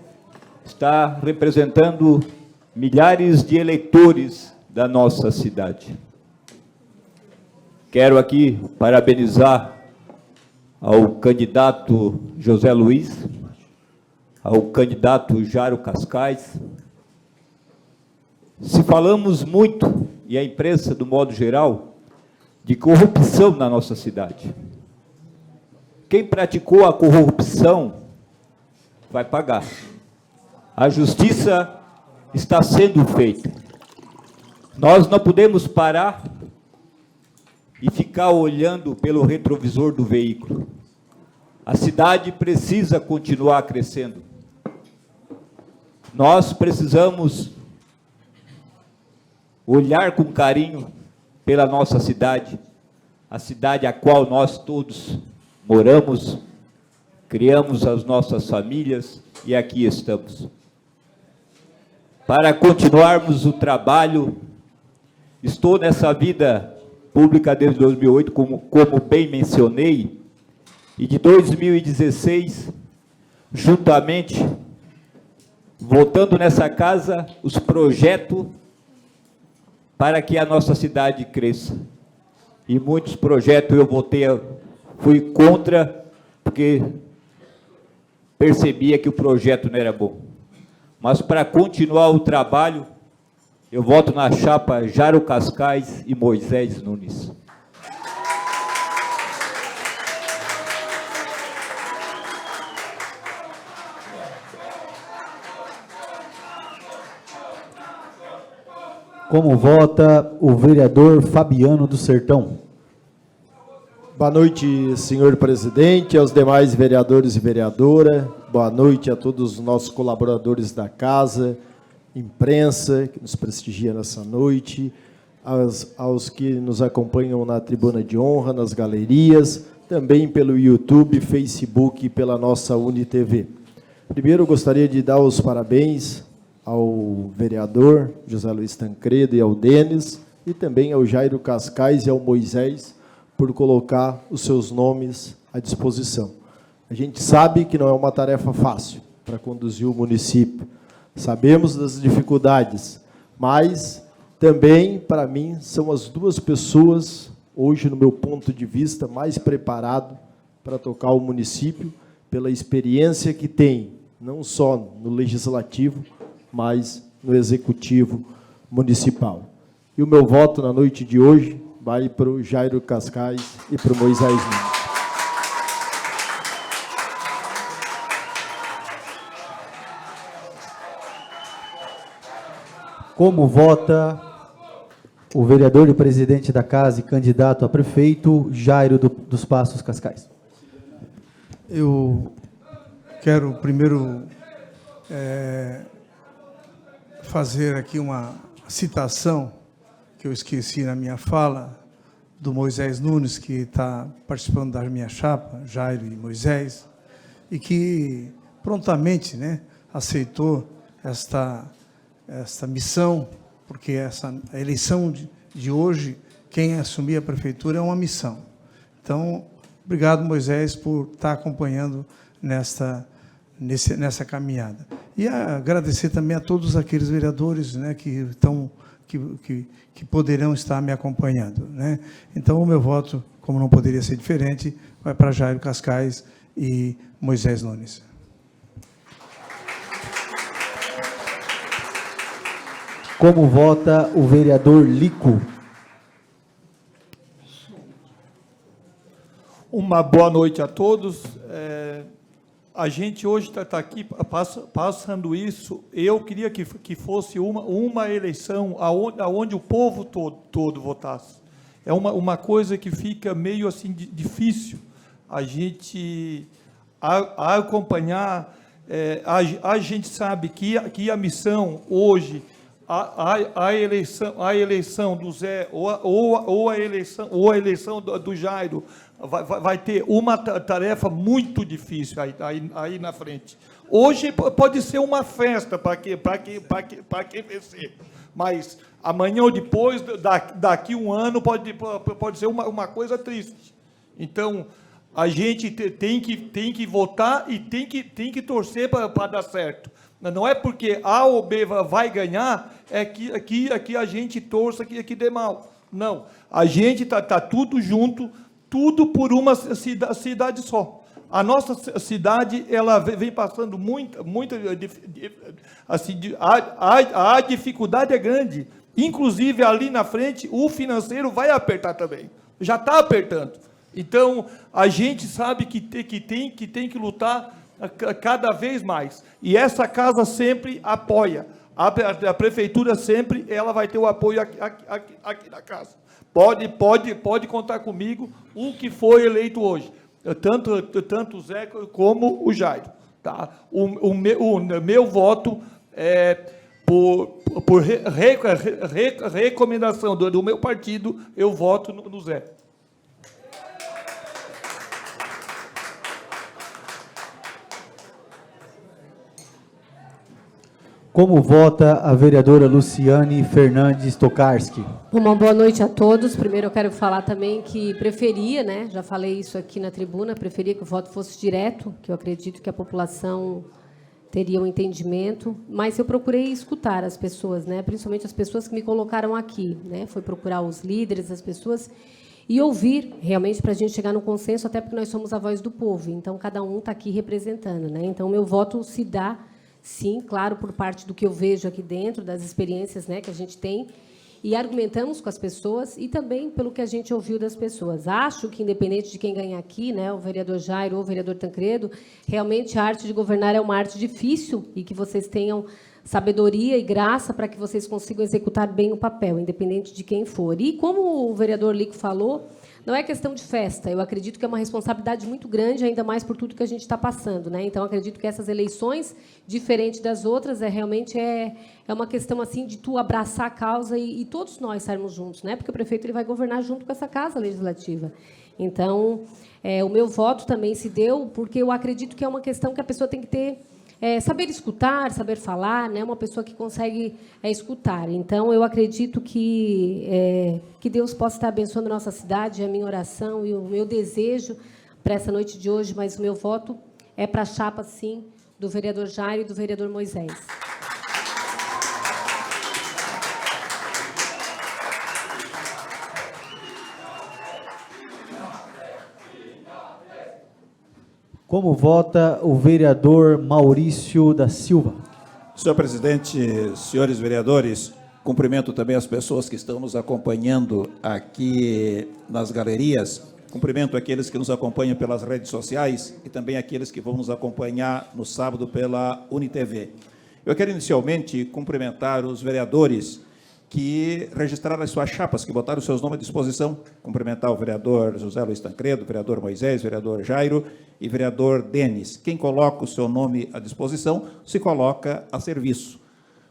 está representando milhares de eleitores da nossa cidade. Quero aqui parabenizar ao candidato José Luiz, ao candidato Jairo Cascais. Se falamos muito, e a imprensa, do modo geral, de corrupção na nossa cidade. Quem praticou a corrupção vai pagar. A justiça está sendo feita. Nós não podemos parar e ficar olhando pelo retrovisor do veículo. A cidade precisa continuar crescendo. Nós precisamos olhar com carinho pela nossa cidade, a cidade a qual nós todos moramos, criamos as nossas famílias e aqui estamos. Para continuarmos o trabalho, estou nessa vida pública desde 2008, como bem mencionei, e de 2016, juntamente, votando nessa casa os projetos para que a nossa cidade cresça. E muitos projetos eu fui contra, porque percebia que o projeto não era bom. Mas para continuar o trabalho, eu voto na chapa Jairo Cascais e Moisés Nunes. Como vota o vereador Fabiano do Sertão? Boa noite, senhor presidente, aos demais vereadores e vereadora. Boa noite a todos os nossos colaboradores da casa, imprensa, que nos prestigia nessa noite, aos que nos acompanham na tribuna de honra, nas galerias, também pelo YouTube, Facebook e pela nossa UniTV. Primeiro, gostaria de dar os parabéns ao vereador José Luiz Tancredo e ao Denis, e também ao Jairo Cascais e ao Moisés, por colocar os seus nomes à disposição. A gente sabe que não é uma tarefa fácil para conduzir o município. Sabemos das dificuldades, mas também, para mim, são as duas pessoas, hoje, no meu ponto de vista, mais preparado para tocar o município, pela experiência que tem, não só no legislativo, mas no executivo municipal. E o meu voto na noite de hoje vai para o Jairo Cascais e para o Moisés Nunes. Como vota o vereador e presidente da casa e candidato a prefeito, Jairo dos Passos Cascais? Eu quero primeiro fazer aqui uma citação que eu esqueci na minha fala, do Moisés Nunes, que está participando da minha chapa, Jairo e Moisés, e que prontamente, né, aceitou esta missão, porque a eleição de hoje, quem assumir a prefeitura é uma missão. Então, obrigado, Moisés, por estar acompanhando nessa caminhada. E agradecer também a todos aqueles vereadores, né, que poderão estar me acompanhando, né? Então, o meu voto, como não poderia ser diferente, vai para Jairo Cascais e Moisés Nunes. Como vota o vereador Lico? Uma boa noite a todos. A gente hoje está aqui passando isso. Eu queria que fosse uma eleição aonde o povo todo votasse. É uma coisa que fica meio assim difícil a gente acompanhar. A gente sabe que a missão hoje, a eleição do Zé ou a eleição do Jairo vai ter uma tarefa muito difícil aí na frente. Hoje pode ser uma festa para quem vencer, mas amanhã ou depois, daqui um ano, pode ser uma coisa triste. Então, a gente tem que votar e tem que torcer para dar certo. Não é porque A ou B vai ganhar, que a gente torça que dê mal. Não, a gente está tudo junto, tudo por uma cidade só. A nossa cidade, ela vem passando muita assim, a dificuldade é grande. Inclusive, ali na frente, o financeiro vai apertar também. Já está apertando. Então, a gente sabe que tem que lutar cada vez mais. E essa casa sempre apoia. A prefeitura sempre ela vai ter o apoio aqui na casa. Pode contar comigo, o que foi eleito hoje. Tanto o Zé como o Jairo. Tá? O meu voto é por recomendação do meu partido, eu voto no Zé. Como vota a vereadora Luciane Fernandes Tokarski? Uma boa noite a todos. Primeiro eu quero falar também que preferia, né, já falei isso aqui na tribuna, preferia que o voto fosse direto, que eu acredito que a população teria um entendimento, mas eu procurei escutar as pessoas, né? Principalmente as pessoas que me colocaram aqui, né? Foi procurar os líderes, as pessoas, e ouvir realmente para a gente chegar no consenso, até porque nós somos a voz do povo, então cada um está aqui representando, né? Então, meu voto se dá, sim, claro, por parte do que eu vejo aqui dentro, das experiências, né, que a gente tem, e argumentamos com as pessoas e também pelo que a gente ouviu das pessoas. Acho que, independente de quem ganhar aqui, né, o vereador Jairo ou o vereador Tancredo, realmente a arte de governar é uma arte difícil e que vocês tenham sabedoria e graça para que vocês consigam executar bem o papel, independente de quem for. E, como o vereador Lico falou, não é questão de festa. Eu acredito que é uma responsabilidade muito grande, ainda mais por tudo que a gente está passando, né? Então, acredito que essas eleições, diferente das outras, realmente é uma questão assim de tu abraçar a causa e todos nós estarmos juntos, né? Porque o prefeito ele vai governar junto com essa casa legislativa. Então, o meu voto também se deu porque eu acredito que é uma questão que a pessoa tem que ter saber escutar, saber falar, né? Uma pessoa que consegue escutar. Então, eu acredito que Deus possa estar abençoando a nossa cidade, é a minha oração e o meu desejo para essa noite de hoje, mas o meu voto é para a chapa, sim, do vereador Jairo e do vereador Moisés. Como vota o vereador Maurício da Silva? Senhor presidente, senhores vereadores, cumprimento também as pessoas que estão nos acompanhando aqui nas galerias, cumprimento aqueles que nos acompanham pelas redes sociais e também aqueles que vão nos acompanhar no sábado pela UniTV. Eu quero inicialmente cumprimentar os vereadores que registraram as suas chapas, que botaram os seus nomes à disposição. Cumprimentar o vereador José Luiz Tancredo, o vereador Moisés, o vereador Jairo e o vereador Denis. Quem coloca o seu nome à disposição, se coloca a serviço.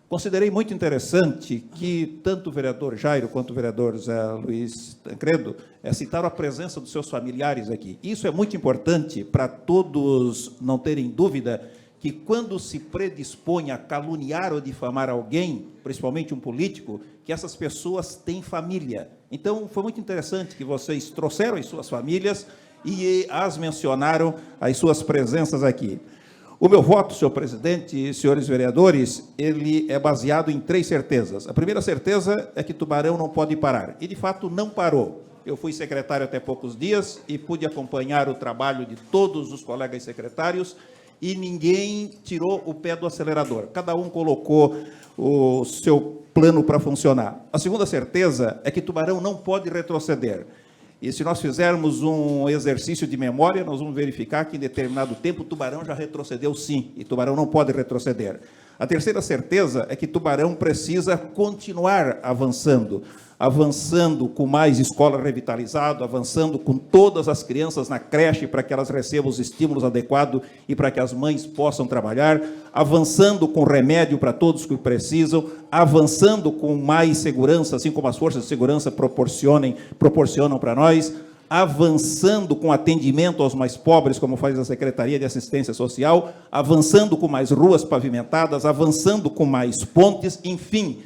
Considerei muito interessante que tanto o vereador Jairo quanto o vereador José Luiz Tancredo citaram a presença dos seus familiares aqui. Isso é muito importante para todos não terem dúvida que quando se predispõe a caluniar ou difamar alguém, principalmente um político, que essas pessoas têm família. Então, foi muito interessante que vocês trouxeram as suas famílias e as mencionaram as suas presenças aqui. O meu voto, senhor presidente e senhores vereadores, ele é baseado em 3 certezas. A primeira certeza é que Tubarão não pode parar, e de fato não parou. Eu fui secretário até poucos dias e pude acompanhar o trabalho de todos os colegas secretários e ninguém tirou o pé do acelerador. Cada um colocou o seu plano para funcionar. A segunda certeza é que Tubarão não pode retroceder. E se nós fizermos um exercício de memória, nós vamos verificar que em determinado tempo Tubarão já retrocedeu sim, e Tubarão não pode retroceder. A terceira certeza é que Tubarão precisa continuar avançando, avançando com mais escola revitalizada, avançando com todas as crianças na creche para que elas recebam os estímulos adequados e para que as mães possam trabalhar, avançando com remédio para todos que precisam, avançando com mais segurança, assim como as forças de segurança proporcionam para nós, avançando com atendimento aos mais pobres, como faz a Secretaria de Assistência Social, avançando com mais ruas pavimentadas, avançando com mais pontes, enfim.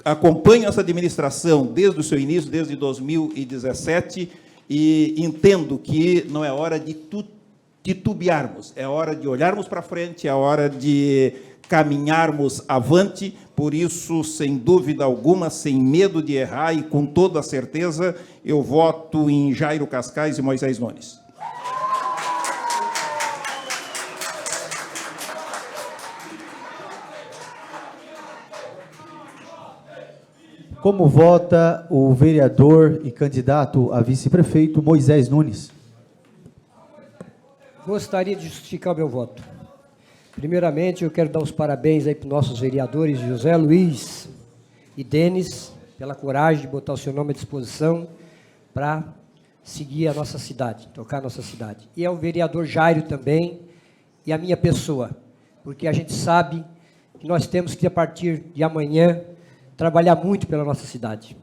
Acompanho essa administração desde o seu início, desde 2017, e entendo que não é hora de titubearmos, é hora de olharmos para frente, é hora de caminharmos avante. Por isso, sem dúvida alguma, sem medo de errar e com toda a certeza, eu voto em Jairo Cascais e Moisés Nunes. Como vota o vereador e candidato a vice-prefeito Moisés Nunes? Gostaria de justificar o meu voto. Primeiramente, eu quero dar os parabéns aí para os nossos vereadores José Luiz e Denis, pela coragem de botar o seu nome à disposição para seguir a nossa cidade, tocar a nossa cidade. E ao vereador Jairo também, e a minha pessoa, porque a gente sabe que nós temos que, a partir de amanhã, trabalhar muito pela nossa cidade,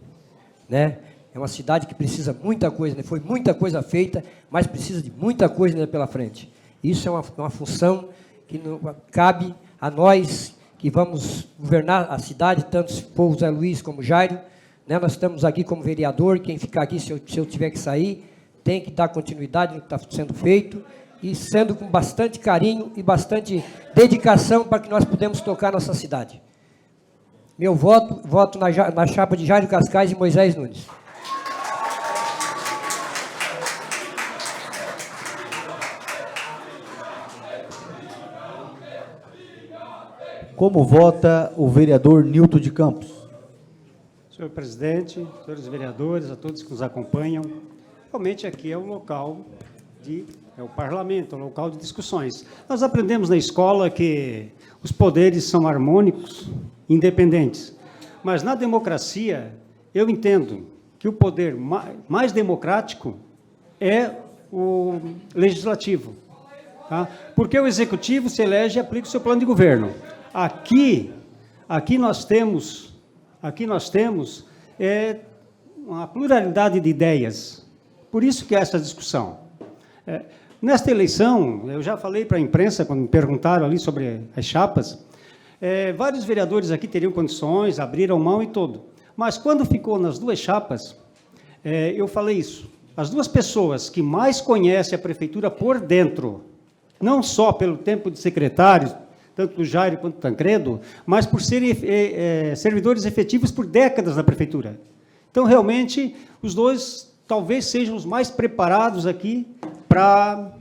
né? É uma cidade que precisa muita coisa, né? Foi muita coisa feita, mas precisa de muita coisa ainda pela frente. Isso é uma função que não cabe a nós que vamos governar a cidade, tanto se for o Zé Luiz como o Jairo, né? Nós estamos aqui como vereador, quem ficar aqui, se eu tiver que sair, tem que dar continuidade no que está sendo feito, e sendo com bastante carinho e bastante dedicação para que nós pudemos tocar nossa cidade. Meu voto na chapa de Jairo Cascais e Moisés Nunes. Como vota o vereador Nilton de Campos? Senhor presidente, senhores vereadores, a todos que nos acompanham, realmente aqui é um local é o parlamento, é um local de discussões. Nós aprendemos na escola que os poderes são harmônicos, independentes, mas na democracia eu entendo que o poder mais democrático é o legislativo, tá? Porque o executivo se elege e aplica o seu plano de governo. Aqui nós temos uma pluralidade de ideias. Por isso que há essa discussão. Nesta eleição, eu já falei para a imprensa, quando me perguntaram ali sobre as chapas, vários vereadores aqui teriam condições, abriram mão e tudo. Mas quando ficou nas duas chapas, eu falei isso. As duas pessoas que mais conhecem a prefeitura por dentro, não só pelo tempo de secretários, tanto do Jairo quanto do Tancredo, mas por serem servidores efetivos por décadas na prefeitura. Então, realmente, os dois talvez sejam os mais preparados aqui para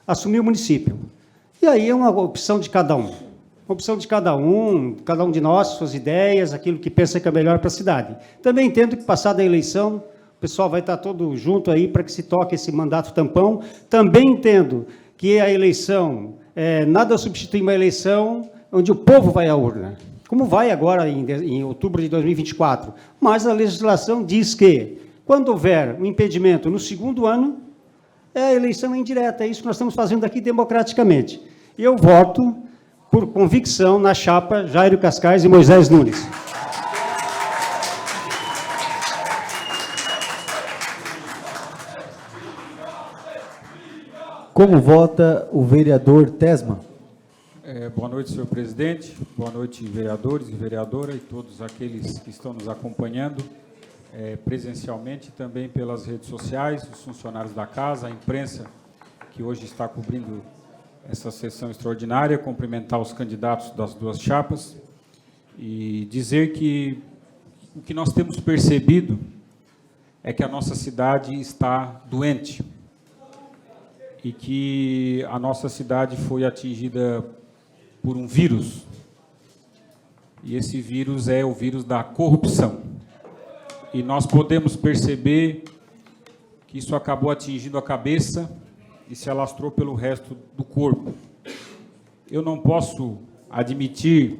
assumir o município. E aí é uma opção de cada um. Uma opção de cada um de nós, suas ideias, aquilo que pensa que é melhor para a cidade. Também entendo que, passada a eleição, o pessoal vai estar todo junto aí para que se toque esse mandato tampão. Também entendo que a eleição... nada substitui uma eleição onde o povo vai à urna, como vai agora em outubro de 2024. Mas a legislação diz que, quando houver um impedimento no segundo ano, a eleição é indireta. É isso que nós estamos fazendo aqui democraticamente. E eu voto, por convicção, na chapa Jairo Cascais e Moisés Nunes. Como vota o vereador Tesma? Boa noite, senhor presidente. Boa noite, vereadores e vereadoras e todos aqueles que estão nos acompanhando presencialmente, também pelas redes sociais, os funcionários da casa, a imprensa que hoje está cobrindo essa sessão extraordinária, cumprimentar os candidatos das duas chapas e dizer que o que nós temos percebido é que a nossa cidade está doente, e que a nossa cidade foi atingida por um vírus. E esse vírus é o vírus da corrupção. E nós podemos perceber que isso acabou atingindo a cabeça e se alastrou pelo resto do corpo. Eu não posso admitir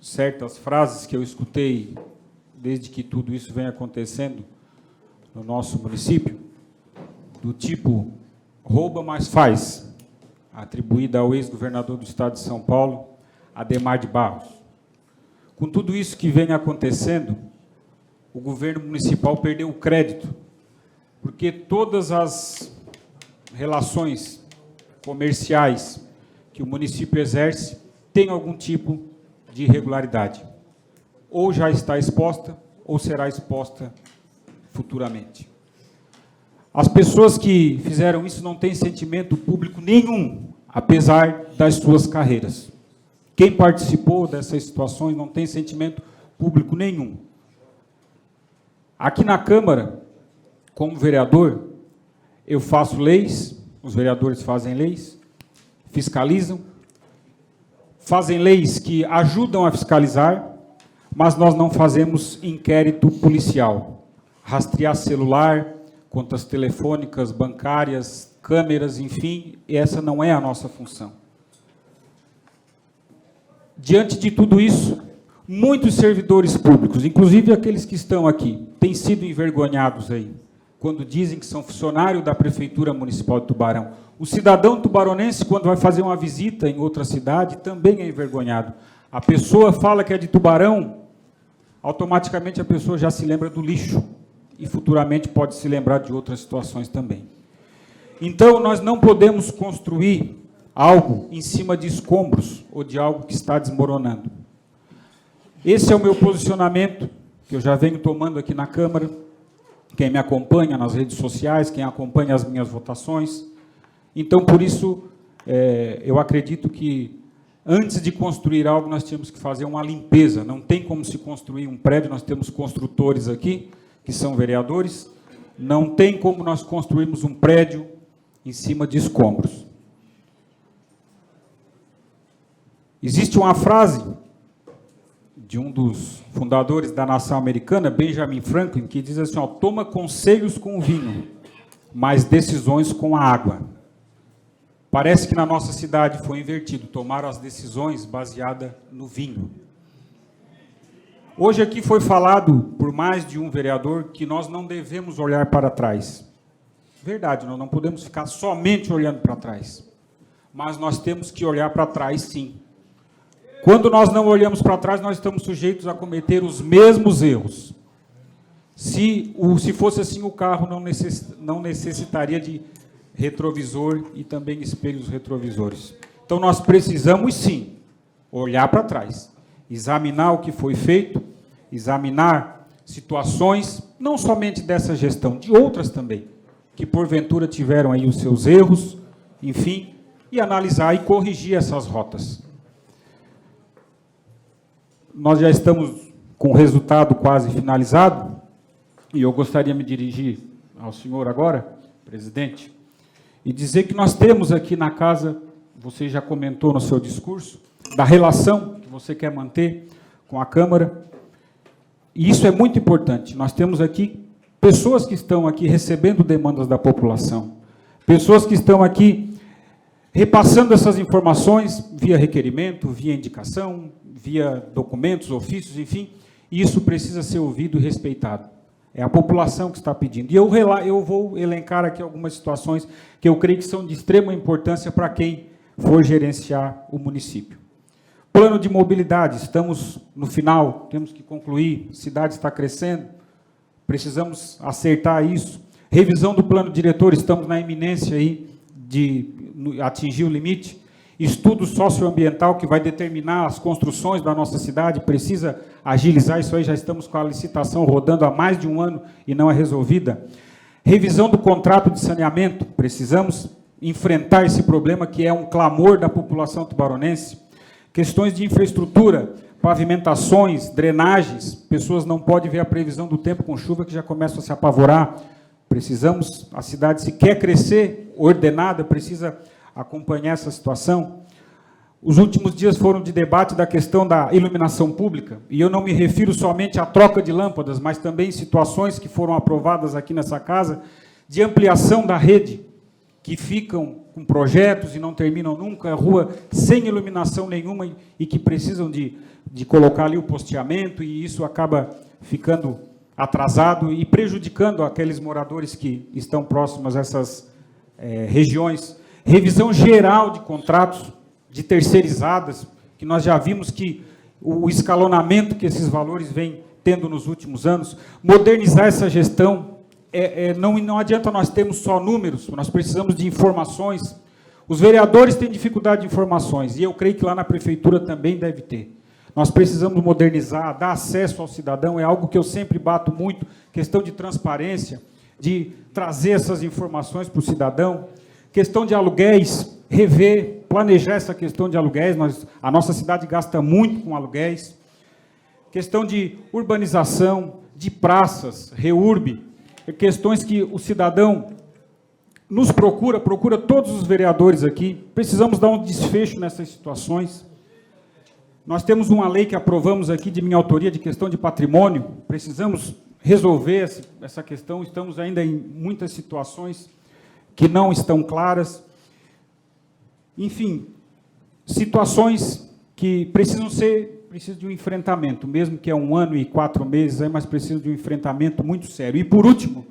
certas frases que eu escutei desde que tudo isso vem acontecendo no nosso município, do tipo... rouba, mas faz, atribuída ao ex-governador do estado de São Paulo, Adhemar de Barros. Com tudo isso que vem acontecendo, o governo municipal perdeu o crédito, porque todas as relações comerciais que o município exerce têm algum tipo de irregularidade. Ou já está exposta, ou será exposta futuramente. As pessoas que fizeram isso não têm sentimento público nenhum, apesar das suas carreiras. Quem participou dessas situações não tem sentimento público nenhum. Aqui na Câmara, como vereador, eu faço leis, os vereadores fazem leis, fiscalizam, fazem leis que ajudam a fiscalizar, mas nós não fazemos inquérito policial. Rastrear celular, contas telefônicas, bancárias, câmeras, enfim, essa não é a nossa função. Diante de tudo isso, muitos servidores públicos, inclusive aqueles que estão aqui, têm sido envergonhados aí, quando dizem que são funcionários da Prefeitura Municipal de Tubarão. O cidadão tubaronense, quando vai fazer uma visita em outra cidade, também é envergonhado. A pessoa fala que é de Tubarão, automaticamente a pessoa já se lembra do lixo, e futuramente pode se lembrar de outras situações também. Então, nós não podemos construir algo em cima de escombros ou de algo que está desmoronando. Esse é o meu posicionamento, que eu já venho tomando aqui na Câmara, quem me acompanha nas redes sociais, quem acompanha as minhas votações, Então, por isso, eu acredito que, antes de construir algo, nós tínhamos que fazer uma limpeza. Não tem como se construir um prédio, nós temos construtores aqui, que são vereadores, não tem como nós construirmos um prédio em cima de escombros. Existe uma frase de um dos fundadores da nação americana, Benjamin Franklin, que diz assim, ó, toma conselhos com o vinho, mas decisões com a água. Parece que na nossa cidade foi invertido, tomaram as decisões baseadas no vinho. Hoje aqui foi falado por mais de um vereador que nós não devemos olhar para trás. Verdade, nós não podemos ficar somente olhando para trás, mas nós temos que olhar para trás sim. Quando nós não olhamos para trás, nós estamos sujeitos a cometer os mesmos erros. Se fosse assim, o carro não necessitaria de retrovisor e também espelhos retrovisores. Então, nós precisamos, sim, olhar para trás, examinar o que foi feito, examinar situações, não somente dessa gestão, de outras também, que porventura tiveram aí os seus erros, enfim, e analisar e corrigir essas rotas. Nós já estamos com o resultado quase finalizado, e eu gostaria de me dirigir ao senhor agora, presidente, e dizer que nós temos aqui na casa, você já comentou no seu discurso, da relação que você quer manter com a Câmara, e isso é muito importante. Nós temos aqui pessoas que estão aqui recebendo demandas da população, pessoas que estão aqui repassando essas informações via requerimento, via indicação, via documentos, ofícios, enfim, e isso precisa ser ouvido e respeitado. É a população que está pedindo. E eu vou elencar aqui algumas situações que eu creio que são de extrema importância para quem for gerenciar o município. Plano de mobilidade, estamos no final, temos que concluir, a cidade está crescendo, precisamos acertar isso. Revisão do plano diretor, estamos na iminência aí de atingir o limite. Estudo socioambiental que vai determinar as construções da nossa cidade, precisa agilizar isso aí, já estamos com a licitação rodando há mais de um ano e não é resolvida. Revisão do contrato de saneamento, precisamos enfrentar esse problema que é um clamor da população tubaronense. Questões de infraestrutura, pavimentações, drenagens, pessoas não podem ver a previsão do tempo com chuva que já começam a se apavorar. Precisamos, a cidade se quer crescer, ordenada, precisa acompanhar essa situação. Os últimos dias foram de debate da questão da iluminação pública, e eu não me refiro somente à troca de lâmpadas, mas também situações que foram aprovadas aqui nessa casa, de ampliação da rede, que ficam com projetos e não terminam nunca, a rua sem iluminação nenhuma e que precisam de colocar ali o posteamento, e isso acaba ficando atrasado e prejudicando aqueles moradores que estão próximos a essas regiões. Revisão geral de contratos de terceirizadas, que nós já vimos que o escalonamento que esses valores vêm tendo nos últimos anos. Modernizar essa gestão, não adianta nós termos só números, nós precisamos de informações. Os vereadores têm dificuldade de informações, e eu creio que lá na prefeitura também deve ter. Nós precisamos modernizar, dar acesso ao cidadão, é algo que eu sempre bato muito, questão de transparência, de trazer essas informações para o cidadão. Questão de aluguéis, rever, planejar essa questão de aluguéis, a nossa cidade gasta muito com aluguéis. Questão de urbanização, de praças, reurb, questões que o cidadão nos procura todos os vereadores aqui, precisamos dar um desfecho nessas situações. Nós temos uma lei que aprovamos aqui de minha autoria, de questão de patrimônio, precisamos resolver essa questão, estamos ainda em muitas situações que não estão claras. Enfim, situações que precisam de um enfrentamento, mesmo que é 1 ano e 4 meses, mas precisa de um enfrentamento muito sério. E, por último,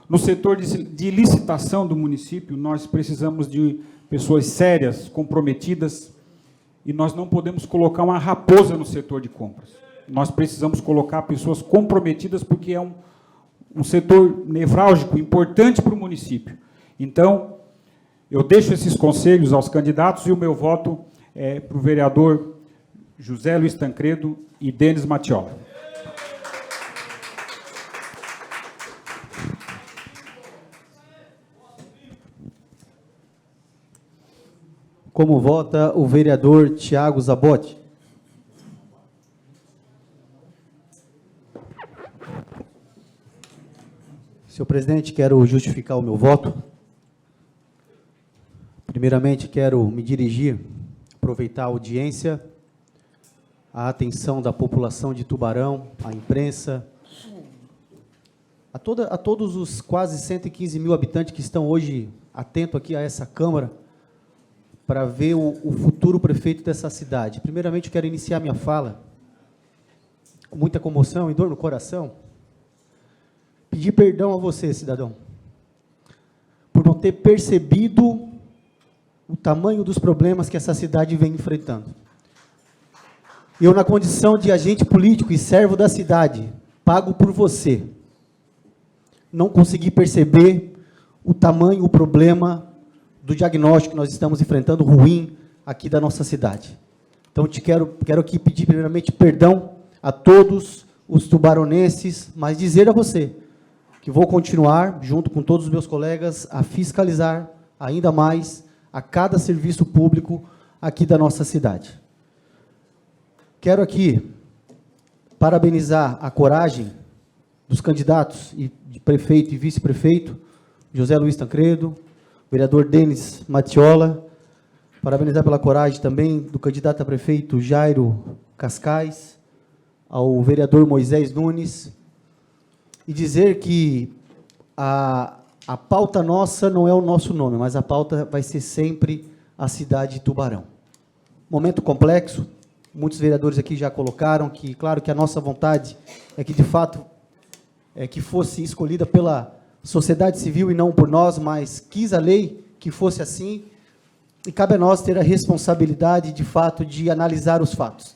no setor de licitação do município, nós precisamos de pessoas sérias, comprometidas, e nós não podemos colocar uma raposa no setor de compras. Nós precisamos colocar pessoas comprometidas, porque é um setor nevrálgico, importante para o município. Então, eu deixo esses conselhos aos candidatos e o meu voto é para o vereador José Luiz Tancredo e Denis Matiola. Como vota o vereador Tiago Zabotti? Senhor presidente, quero justificar o meu voto. Primeiramente, quero me dirigir, aproveitar a audiência, a atenção da população de Tubarão, à imprensa, a todos os quase 115 mil habitantes que estão hoje atentos aqui a essa Câmara, para ver o futuro prefeito dessa cidade. Primeiramente, eu quero iniciar minha fala com muita comoção e dor no coração, pedir perdão a você, cidadão, por não ter percebido o tamanho dos problemas que essa cidade vem enfrentando. Eu, na condição de agente político e servo da cidade, pago por você, não consegui perceber o tamanho, o problema do diagnóstico que nós estamos enfrentando ruim aqui da nossa cidade. Então, quero aqui pedir primeiramente perdão a todos os tubaronenses, mas dizer a você que vou continuar, junto com todos os meus colegas, a fiscalizar ainda mais a cada serviço público aqui da nossa cidade. Quero aqui parabenizar a coragem dos candidatos de prefeito e vice-prefeito, José Luiz Tancredo, vereador Denis Matiola, parabenizar pela coragem também do candidato a prefeito Jairo Cascais, ao vereador Moisés Nunes, e dizer que a pauta nossa não é o nosso nome, mas a pauta vai ser sempre a cidade de Tubarão. Momento complexo, muitos vereadores aqui já colocaram que, claro, que a nossa vontade é que, de fato, que fosse escolhida pela sociedade civil e não por nós, mas quis a lei que fosse assim, e cabe a nós ter a responsabilidade, de fato, de analisar os fatos,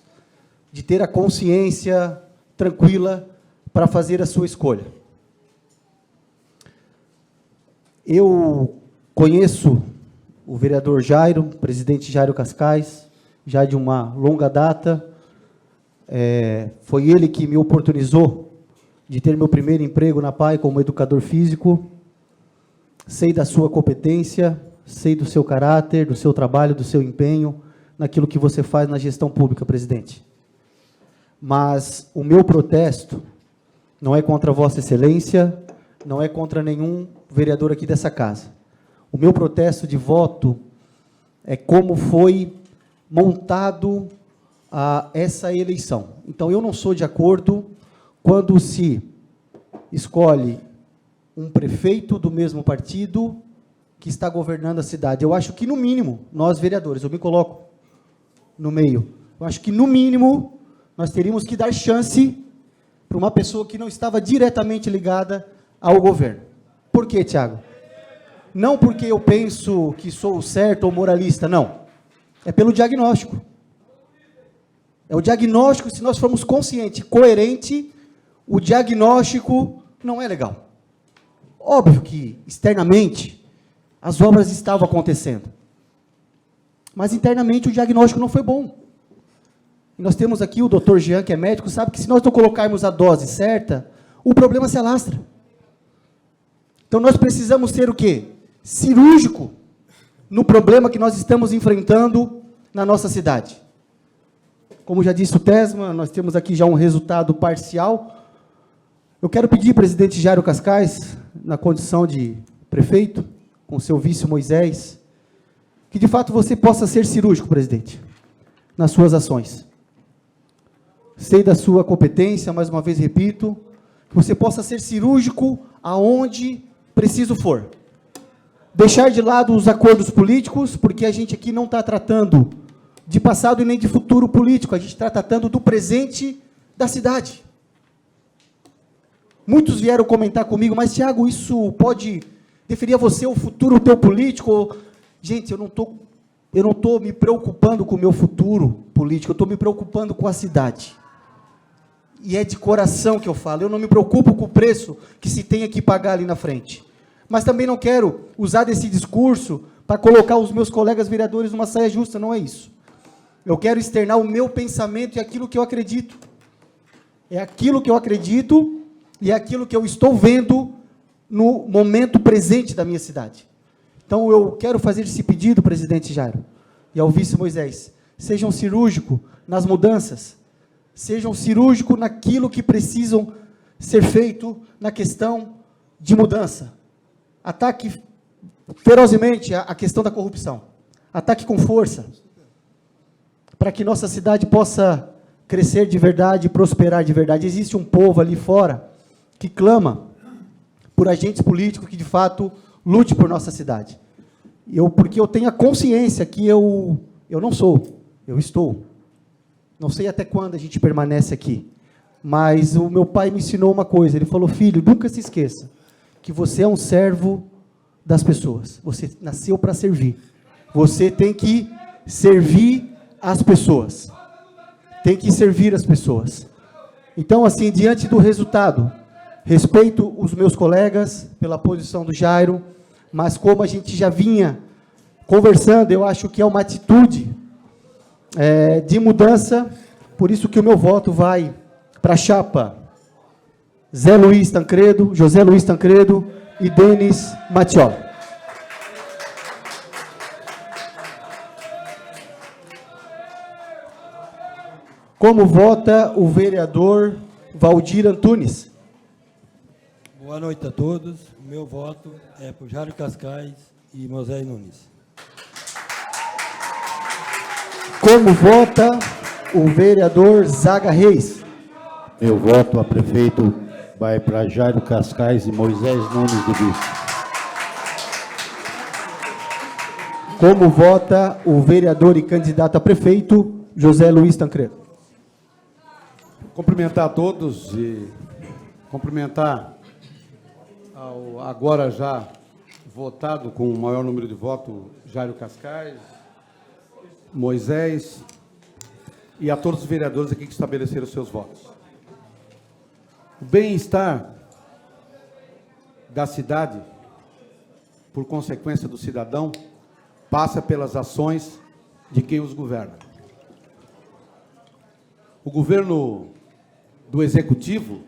de ter a consciência tranquila para fazer a sua escolha. Eu conheço o vereador Jairo, presidente Jairo Cascais, já de uma longa data. Foi ele que me oportunizou de ter meu primeiro emprego na PAI como educador físico. Sei da sua competência, sei do seu caráter, do seu trabalho, do seu empenho, naquilo que você faz na gestão pública, presidente. Mas o meu protesto não é contra Vossa Excelência, não é contra nenhum vereador aqui dessa casa. O meu protesto de voto é como foi montado essa eleição. Então, eu não sou de acordo quando se escolhe um prefeito do mesmo partido que está governando a cidade. Eu acho que, no mínimo, nós, vereadores, eu me coloco no meio, eu acho que, no mínimo, nós teríamos que dar chance para uma pessoa que não estava diretamente ligada ao governo. Por quê, Tiago? Não porque eu penso que sou certo ou moralista, não. É pelo diagnóstico. É o diagnóstico, se nós formos conscientes, coerente, o diagnóstico não é legal. Óbvio que, externamente, as obras estavam acontecendo. Mas, internamente, o diagnóstico não foi bom. E nós temos aqui o doutor Jean, que é médico, sabe que se nós não colocarmos a dose certa, o problema se alastra. Então, nós precisamos ser o quê? Cirúrgico no problema que nós estamos enfrentando na nossa cidade. Como já disse o Tesma, nós temos aqui já um resultado parcial. Eu quero pedir, presidente Jairo Cascais, na condição de prefeito, com seu vice Moisés, que de fato você possa ser cirúrgico, presidente, nas suas ações. Sei da sua competência, mais uma vez repito, que você possa ser cirúrgico aonde preciso for. Deixar de lado os acordos políticos, porque a gente aqui não está tratando de passado e nem de futuro político, a gente está tratando do presente da cidade. Muitos vieram comentar comigo, mas, Tiago, isso pode definir a você o futuro teu político? Gente, eu não estou me preocupando com o meu futuro político, eu estou me preocupando com a cidade. E é de coração que eu falo, eu não me preocupo com o preço que se tenha que pagar ali na frente. Mas também não quero usar desse discurso para colocar os meus colegas vereadores numa saia justa, não é isso. Eu quero externar o meu pensamento e aquilo que eu acredito. É aquilo que eu acredito e é aquilo que eu estou vendo no momento presente da minha cidade. Então, eu quero fazer esse pedido, presidente Jairo, e ao vice Moisés, sejam cirúrgicos nas mudanças, sejam cirúrgicos naquilo que precisam ser feito na questão de mudança. Ataque ferozmente a questão da corrupção. Ataque com força, para que nossa cidade possa crescer de verdade, prosperar de verdade. Existe um povo ali fora que clama por agentes políticos que, de fato, lute por nossa cidade. Porque eu tenho a consciência que eu não sou, eu estou. Não sei até quando a gente permanece aqui, mas o meu pai me ensinou uma coisa, ele falou: filho, nunca se esqueça que você é um servo das pessoas, você nasceu para servir, você tem que servir as pessoas, tem que servir as pessoas. Então, assim, diante do resultado, respeito os meus colegas pela posição do Jairo, mas como a gente já vinha conversando, eu acho que é uma atitude de mudança, por isso que o meu voto vai para a chapa Zé Luiz Tancredo, José Luiz Tancredo e Denis Mattioli. Como vota o vereador Valdir Antunes? Boa noite a todos. O meu voto é por Jairo Cascais e Moisés Nunes. Como vota o vereador Zaga Reis? Meu voto a prefeito vai para Jairo Cascais e Moisés Nunes de Bispo. Como vota o vereador e candidato a prefeito José Luiz Tancredo? Cumprimentar a todos e cumprimentar ao agora já votado com o maior número de votos, Jairo Cascais, Moisés, e a todos os vereadores aqui que estabeleceram os seus votos. O bem-estar da cidade, por consequência do cidadão, passa pelas ações de quem os governa. O governo do Executivo,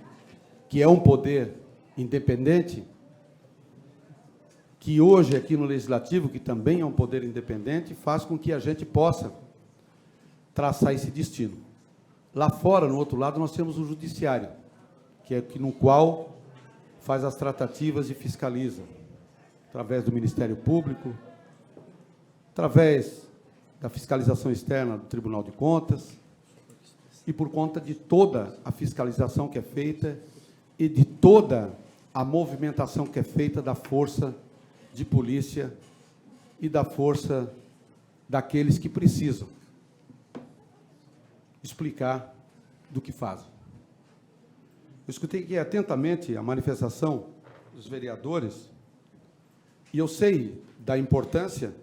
que é um poder independente, que hoje aqui no Legislativo, que também é um poder independente, faz com que a gente possa traçar esse destino. Lá fora, no outro lado, nós temos o Judiciário, que é no qual faz as tratativas e fiscaliza, através do Ministério Público, através da fiscalização externa do Tribunal de Contas, e por conta de toda a fiscalização que é feita e de toda a movimentação que é feita da força de polícia e da força daqueles que precisam explicar do que fazem. Eu escutei aqui atentamente a manifestação dos vereadores e eu sei da importância,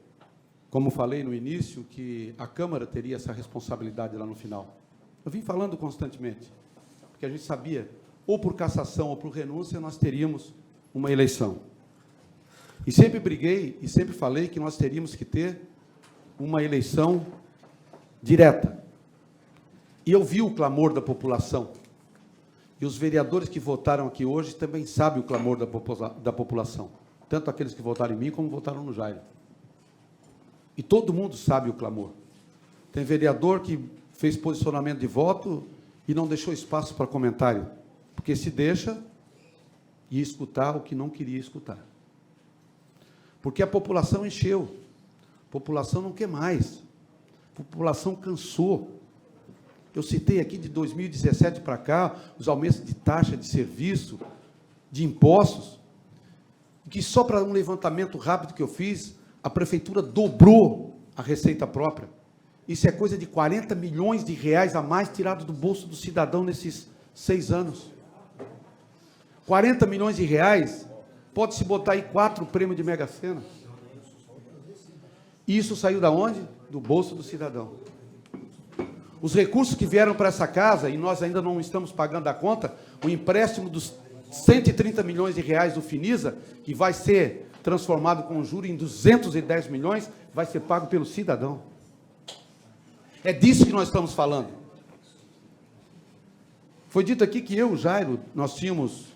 como falei no início, que a Câmara teria essa responsabilidade lá no final. Eu vim falando constantemente, porque a gente sabia, ou por cassação ou por renúncia, nós teríamos uma eleição. E sempre briguei e sempre falei que nós teríamos que ter uma eleição direta. E eu vi o clamor da população. E os vereadores que votaram aqui hoje também sabem o clamor da população. Tanto aqueles que votaram em mim, como votaram no Jairo. E todo mundo sabe o clamor. Tem vereador que fez posicionamento de voto e não deixou espaço para comentário, porque se deixa ia escutar o que não queria escutar. Porque a população encheu, a população não quer mais, a população cansou. Eu citei aqui de 2017 para cá, os aumentos de taxa de serviço, de impostos, que só para um levantamento rápido que eu fiz, a prefeitura dobrou a receita própria. Isso é coisa de 40 milhões de reais a mais tirado do bolso do cidadão nesses 6 anos. 40 milhões de reais, pode-se botar aí 4 prêmios de Mega Sena. E isso saiu da onde? Do bolso do cidadão. Os recursos que vieram para essa casa, e nós ainda não estamos pagando a conta, o empréstimo dos 130 milhões de reais do Finisa, que vai ser transformado com juros em 210 milhões, vai ser pago pelo cidadão. É disso que nós estamos falando. Foi dito aqui que eu, o Jairo, nós tínhamos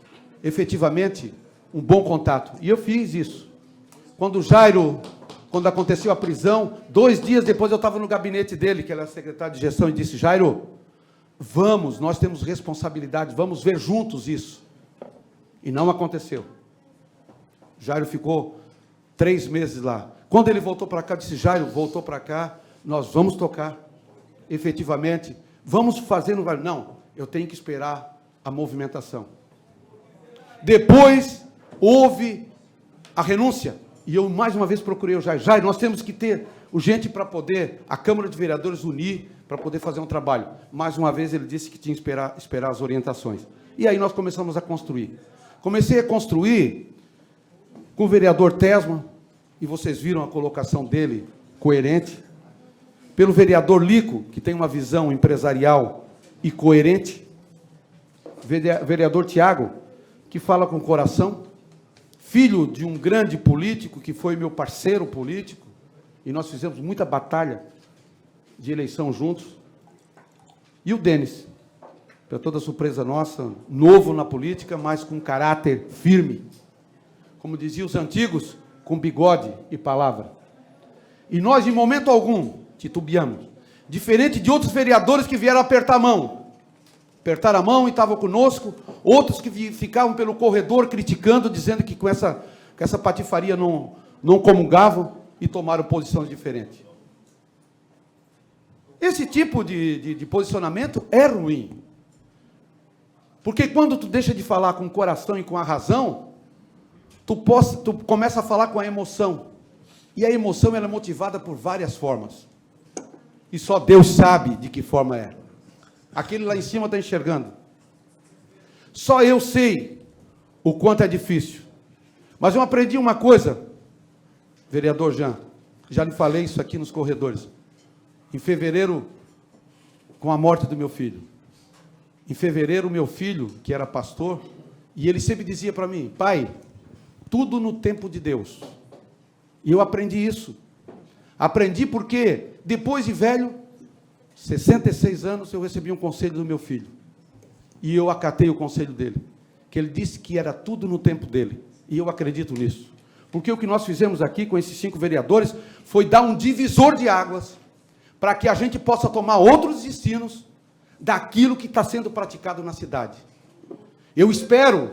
efetivamente um bom contato. E eu fiz isso. Quando o Jairo quando aconteceu a prisão, 2 dias depois eu estava no gabinete dele, que era secretário de gestão, e disse: Jairo, vamos, nós temos responsabilidade, vamos ver juntos isso. E não aconteceu. Jairo ficou 3 meses lá. Quando ele voltou para cá, disse: Jairo, voltou para cá, nós vamos tocar, efetivamente, vamos fazer no Vale. Não, eu tenho que esperar a movimentação. Depois, houve a renúncia, e eu mais uma vez procurei o Jairo. Jairo, nós temos que ter urgente para poder a Câmara de Vereadores unir, para poder fazer um trabalho. Mais uma vez ele disse que tinha que esperar as orientações. E aí nós começamos a construir. Comecei a construir com o vereador Tesma, e vocês viram a colocação dele coerente, pelo vereador Lico, que tem uma visão empresarial e coerente, vereador Tiago, que fala com o coração, filho de um grande político, que foi meu parceiro político, e nós fizemos muita batalha de eleição juntos, e o Denis, para toda surpresa nossa, novo na política, mas com caráter firme, como diziam os antigos, com bigode e palavra. E nós, em momento algum, titubeamos, diferente de outros vereadores que vieram apertar a mão, apertaram a mão e estavam conosco, outros que ficavam pelo corredor criticando, dizendo que com essa patifaria não comungavam, e tomaram posições diferentes. Esse tipo de posicionamento é ruim. Porque quando tu deixa de falar com o coração e com a razão, tu começa a falar com a emoção. E a emoção ela é motivada por várias formas. E só Deus sabe de que forma é. Aquele lá em cima está enxergando. Só eu sei o quanto é difícil. Mas eu aprendi uma coisa, vereador Jean, já lhe falei isso aqui nos corredores. Em fevereiro, com a morte do meu filho. Em fevereiro, meu filho, que era pastor, e ele sempre dizia para mim: pai, tudo no tempo de Deus. E eu aprendi isso. Aprendi porque, depois de velho, 66 anos, eu recebi um conselho do meu filho. E eu acatei o conselho dele. Que ele disse que era tudo no tempo dele. E eu acredito nisso. Porque o que nós fizemos aqui com esses 5 vereadores foi dar um divisor de águas para que a gente possa tomar outros destinos daquilo que está sendo praticado na cidade. Eu espero,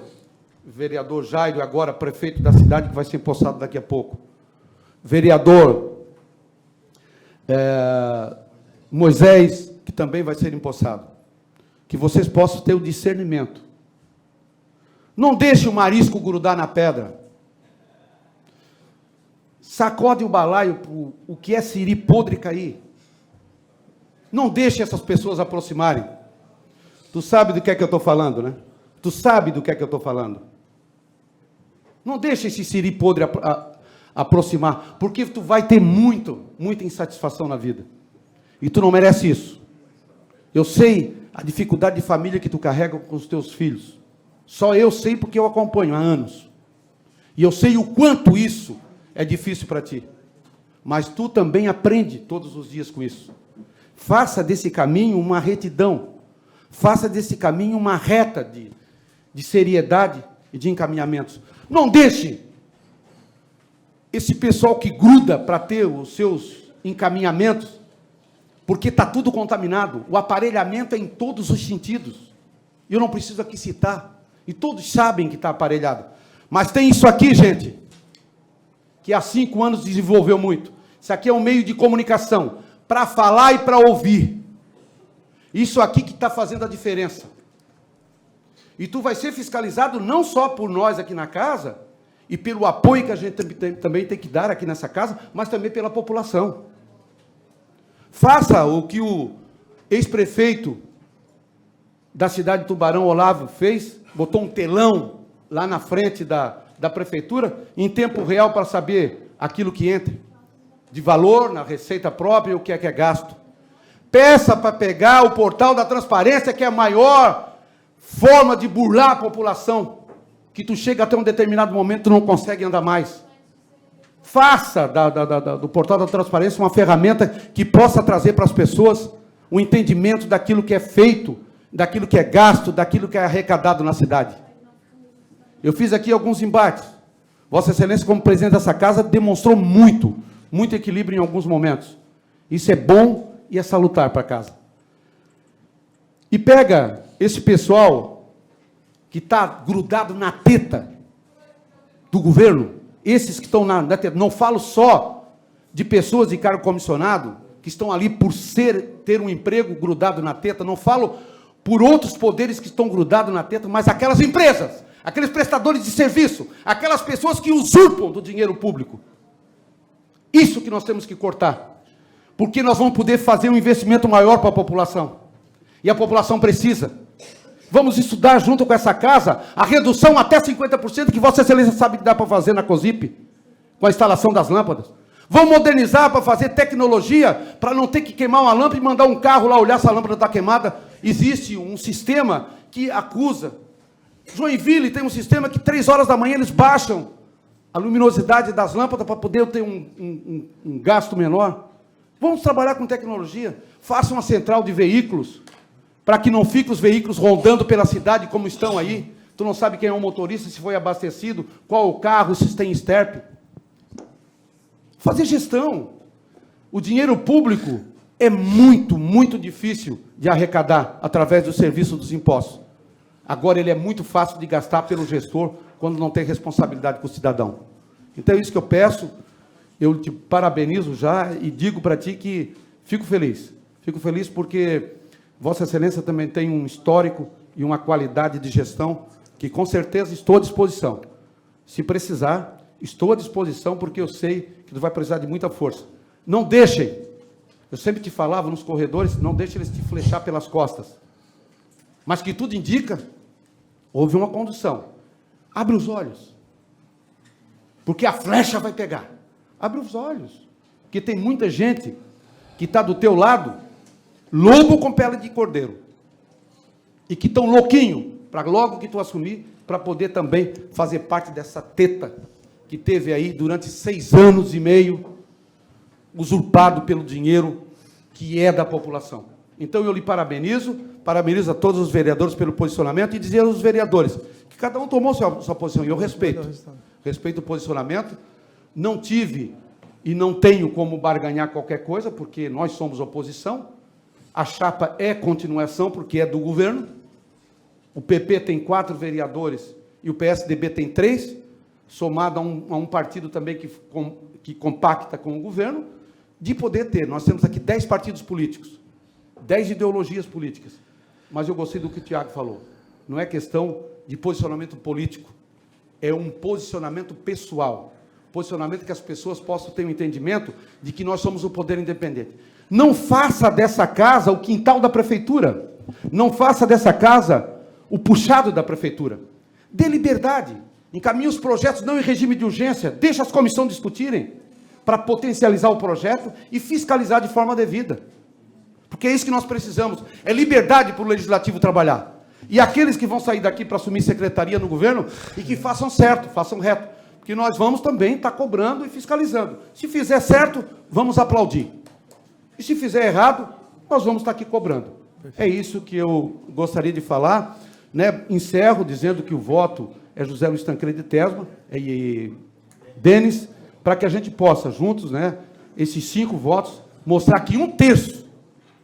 vereador Jairo, agora prefeito da cidade, que vai ser empossado daqui a pouco, vereador Moisés, que também vai ser empossado, que vocês possam ter o discernimento. Não deixe o marisco grudar na pedra. Sacode o balaio para o que é siri podre cair. Não deixe essas pessoas aproximarem. Tu sabe do que é que eu estou falando, né? Tu sabe do que é que eu estou falando. Não deixe esse siri podre aproximar, porque tu vai ter muita insatisfação na vida. E tu não merece isso. Eu sei a dificuldade de família que tu carrega com os teus filhos. Só eu sei porque eu acompanho há anos. E eu sei o quanto isso é difícil para ti. Mas tu também aprende todos os dias com isso. Faça desse caminho uma retidão. Faça desse caminho uma reta de seriedade e de encaminhamentos. Não deixe esse pessoal que gruda para ter os seus encaminhamentos, porque está tudo contaminado. O aparelhamento é em todos os sentidos. Eu não preciso aqui citar. E todos sabem que está aparelhado. Mas tem isso aqui, gente, que há 5 anos desenvolveu muito. Isso aqui é um meio de comunicação, para falar e para ouvir. Isso aqui que está fazendo a diferença. E tu vai ser fiscalizado não só por nós aqui na casa, e pelo apoio que a gente também tem que dar aqui nessa casa, mas também pela população. Faça o que o ex-prefeito da cidade de Tubarão, Olavo, fez, botou um telão lá na frente da prefeitura, em tempo real, para saber aquilo que entra, de valor, na receita própria, e o que é gasto. Peça para pegar o portal da transparência, que é a maior forma de burlar a população, que tu chega até um determinado momento, tu não consegue andar mais. Faça do portal da transparência uma ferramenta que possa trazer para as pessoas o entendimento daquilo que é feito, daquilo que é gasto, daquilo que é arrecadado na cidade. Eu fiz aqui alguns embates. Vossa Excelência, como presidente dessa casa, demonstrou muito muito equilíbrio em alguns momentos. Isso é bom e é salutar para casa. E pega esse pessoal que está grudado na teta do governo, esses que estão na teta, não falo só de pessoas de cargo comissionado, que estão ali por ter um emprego grudado na teta, não falo por outros poderes que estão grudados na teta, mas aquelas empresas, aqueles prestadores de serviço, aquelas pessoas que usurpam do dinheiro público. Isso que nós temos que cortar, porque nós vamos poder fazer um investimento maior para a população, e a população precisa. Vamos estudar junto com essa casa a redução até 50% que Vossa Excelência sabe que dá para fazer na COSIP, com a instalação das lâmpadas. Vamos modernizar para fazer tecnologia, para não ter que queimar uma lâmpada e mandar um carro lá olhar se a lâmpada está queimada. Existe um sistema que acusa. Joinville tem um sistema que 3 horas da manhã eles baixam a luminosidade das lâmpadas para poder ter um gasto menor. Vamos trabalhar com tecnologia. Faça uma central de veículos, para que não fiquem os veículos rondando pela cidade como estão aí. Tu não sabe quem é o motorista, se foi abastecido, qual o carro, se tem esterpe. Fazer gestão. O dinheiro público é muito, muito difícil de arrecadar através do serviço dos impostos. Agora ele é muito fácil de gastar pelo gestor quando não tem responsabilidade com o cidadão. Então é isso que eu peço. Eu te parabenizo já e digo para ti que fico feliz. Fico feliz porque Vossa Excelência também tem um histórico e uma qualidade de gestão que com certeza estou à disposição. Se precisar, estou à disposição porque eu sei que tu vai precisar de muita força. Não deixem, eu sempre te falava nos corredores, não deixem eles te flechar pelas costas. Mas que tudo indica, houve uma condução. Abre os olhos, porque a flecha vai pegar. Abre os olhos, porque tem muita gente que está do teu lado, lobo com pele de cordeiro, e que estão louquinho, para logo que tu assumir, para poder também fazer parte dessa teta que teve aí durante 6 anos e meio, usurpado pelo dinheiro que é da população. Então eu lhe parabenizo a todos os vereadores pelo posicionamento e dizer aos vereadores que cada um tomou sua posição, e eu respeito o posicionamento, não tive e não tenho como barganhar qualquer coisa, porque nós somos oposição, a chapa é continuação, porque é do governo, o PP tem 4 vereadores e o PSDB tem 3, somado a um partido também que compacta com o governo, de poder ter. Nós temos aqui 10 partidos políticos, 10 ideologias políticas, mas eu gostei do que o Tiago falou. Não é questão de posicionamento político, é um posicionamento pessoal, posicionamento que as pessoas possam ter um entendimento de que nós somos o poder independente. Não faça dessa casa o quintal da prefeitura, não faça dessa casa o puxado da prefeitura. Dê liberdade, encaminhe os projetos não em regime de urgência, deixa as comissões discutirem, para potencializar o projeto e fiscalizar de forma devida. Porque é isso que nós precisamos, é liberdade para o legislativo trabalhar. E aqueles que vão sair daqui para assumir secretaria no governo, e que façam certo, façam reto, porque nós vamos também estar cobrando e fiscalizando. Se fizer certo, vamos aplaudir. E se fizer errado, nós vamos estar aqui cobrando. É isso que eu gostaria de falar, né? Encerro dizendo que o voto é José Luiz Tancredo de Tesma e Denis, para que a gente possa, juntos, né, esses 5 votos, mostrar que 1/3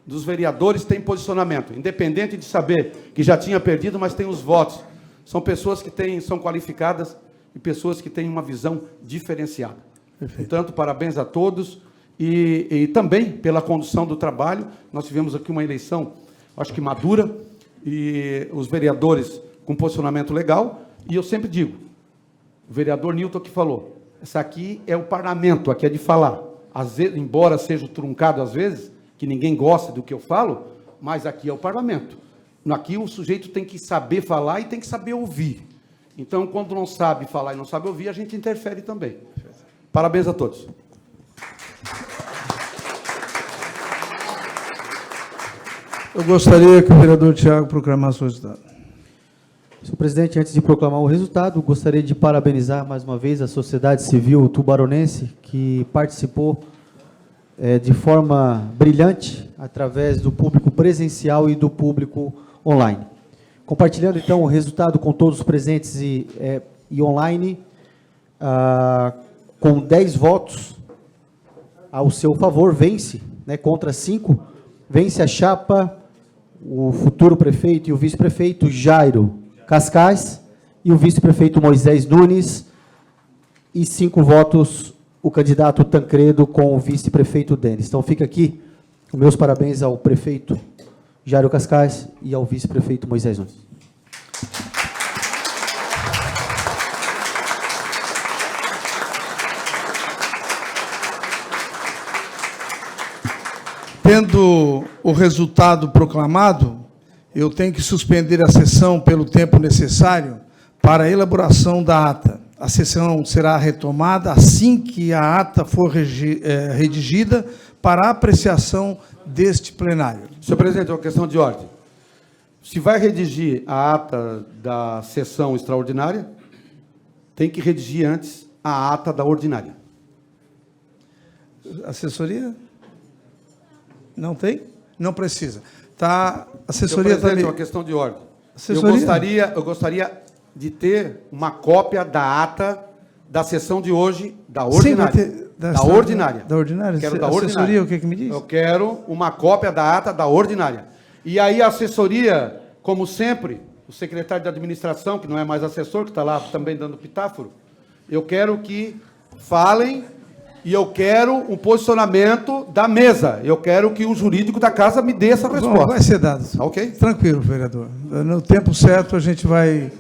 dos vereadores tem posicionamento, independente de saber que já tinha perdido, mas tem os votos. São pessoas que são qualificadas e pessoas que têm uma visão diferenciada. Perfeito. Portanto, parabéns a todos e também pela condução do trabalho. Nós tivemos aqui uma eleição, acho que madura, e os vereadores com posicionamento legal, e eu sempre digo, o vereador Nilton que falou, essa aqui é o parlamento, aqui é de falar. Às vezes, embora seja truncado às vezes, que ninguém gosta do que eu falo, mas aqui é o parlamento. Aqui o sujeito tem que saber falar e tem que saber ouvir. Então, quando não sabe falar e não sabe ouvir, a gente interfere também. Parabéns a todos. Eu gostaria que o vereador Tiago proclamasse o resultado. Senhor presidente, antes de proclamar o resultado, gostaria de parabenizar mais uma vez a sociedade civil tubaronense que participou de forma brilhante através do público presencial e do público online. Compartilhando então o resultado com todos os presentes e online, com 10 votos, ao seu favor, vence, né, contra 5, vence a chapa, o futuro prefeito e o vice-prefeito Jairo Cascais e o vice-prefeito Moisés Nunes, e 5 votos o candidato Tancredo com o vice-prefeito Denis. Então fica aqui os meus parabéns ao prefeito Jairo Cascais e ao vice-prefeito Moisés Nunes. Tendo o resultado proclamado, eu tenho que suspender a sessão pelo tempo necessário para a elaboração da ata. A sessão será retomada assim que a ata for redigida para apreciação deste plenário. Senhor presidente, é uma questão de ordem. Se vai redigir a ata da sessão extraordinária, tem que redigir antes a ata da ordinária. Assessoria? Não tem? Não precisa. Tá, a assessoria está ali. É uma questão de ordem. Assessoria? Eu gostaria de ter uma cópia da ata da sessão de hoje, da ordinária. Sim, vai ter, da ordinária. Da ordinária? Quero da assessoria, ordinária. o que me diz? Eu quero uma cópia da ata da ordinária. E aí a assessoria, como sempre, o secretário de administração, que não é mais assessor, que está lá também dando pitáforo, eu quero que falem e eu quero um posicionamento da mesa. Eu quero que o jurídico da casa me dê essa resposta. Bom, vai ser dado. Ok? Tranquilo, vereador. No tempo certo a gente vai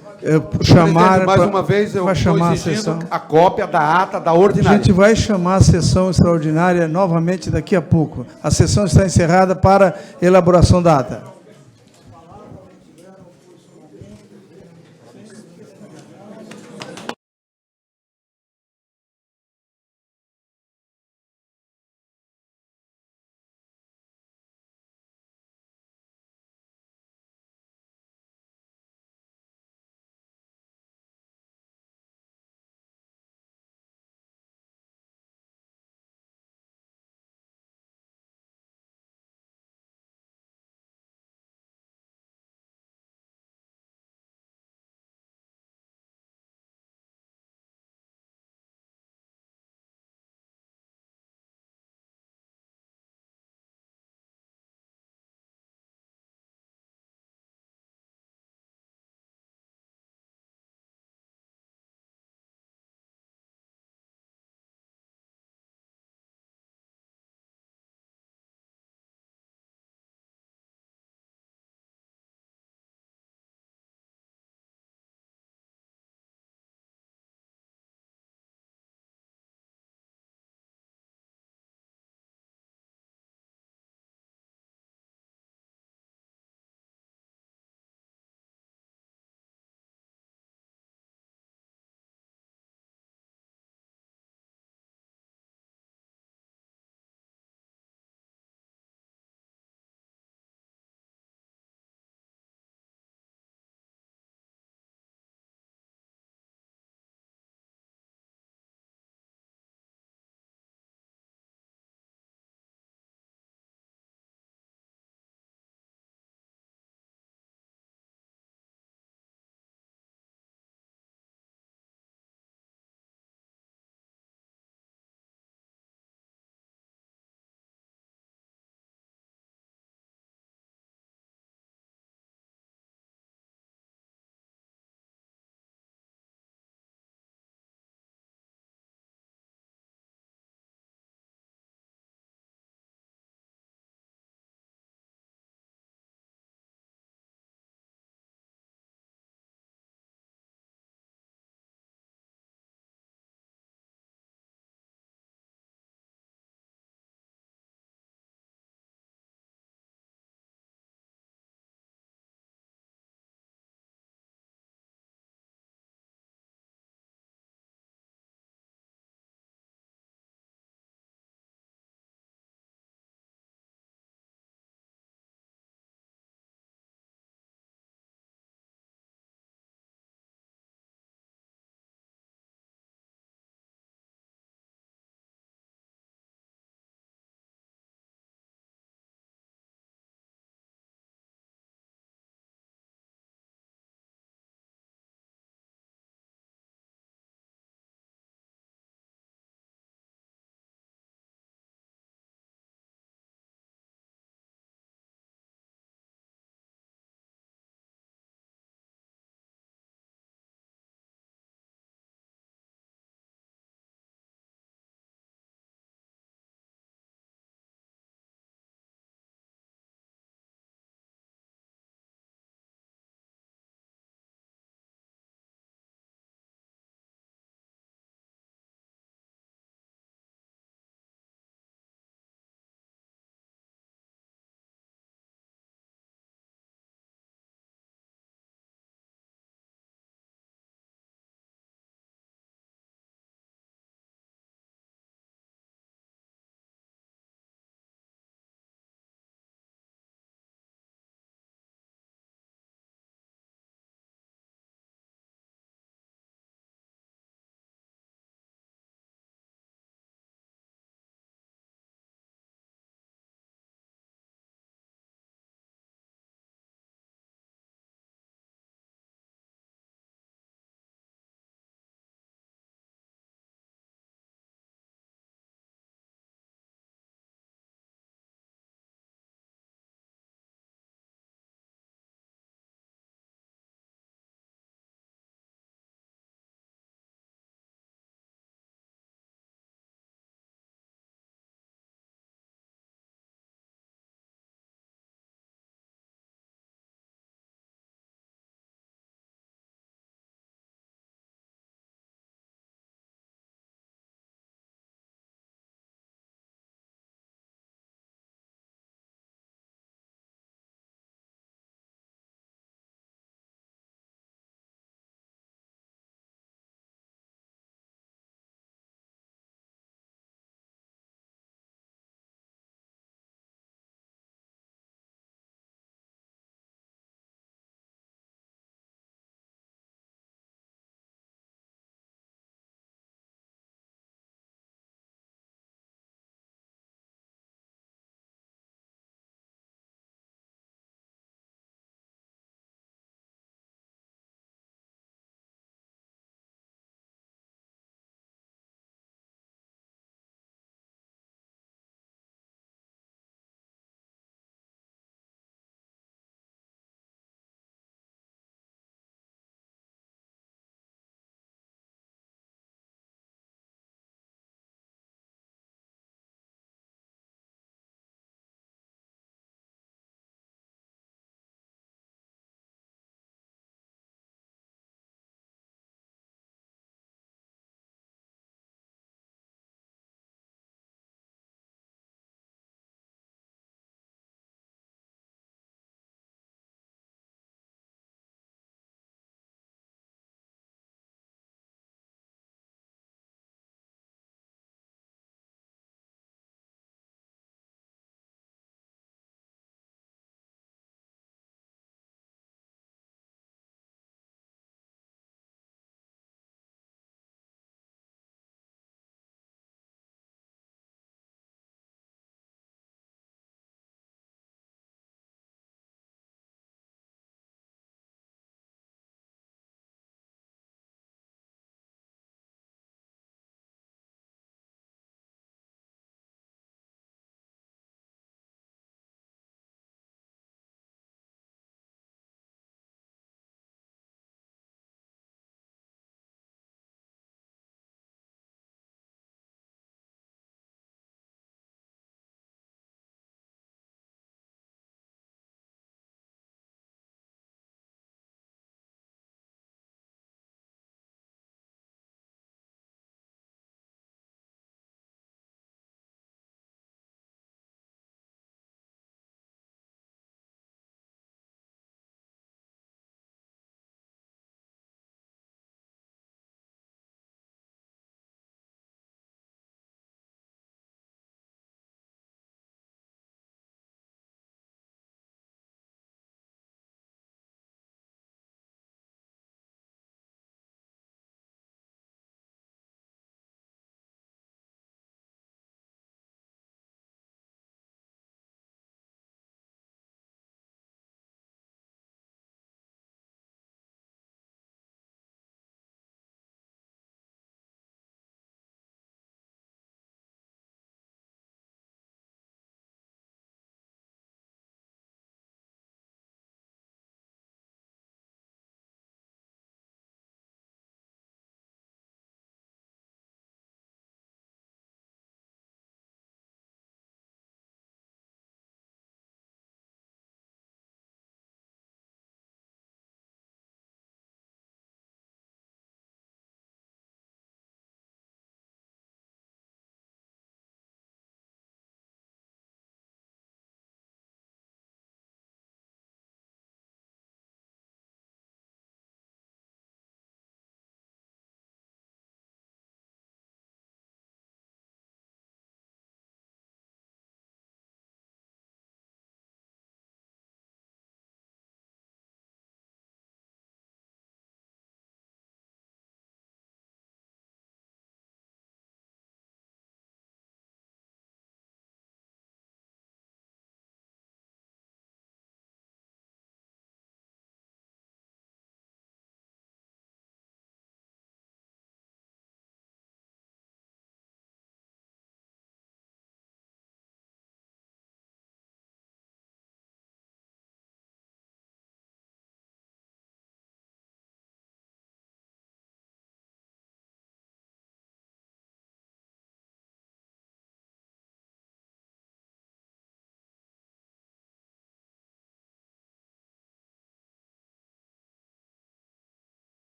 chamar... Mais uma vez, eu estou exigindo a cópia da ata da ordinária. A gente vai chamar a sessão extraordinária novamente daqui a pouco. A sessão está encerrada para elaboração da ata.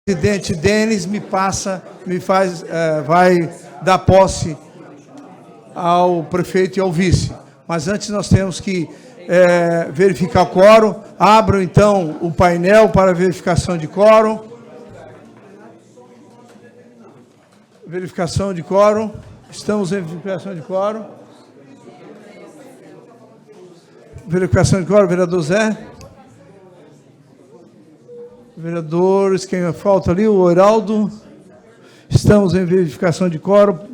presidente Denis vai dar posse ao prefeito e ao vice. Mas antes nós temos que verificar o quórum. Abro, então, o painel para verificação de quórum. Verificação de quórum. Estamos em verificação de quórum. Verificação de quórum, vereador Zé. Vereadores, quem falta ali? O Heraldo. Estamos em verificação de quórum.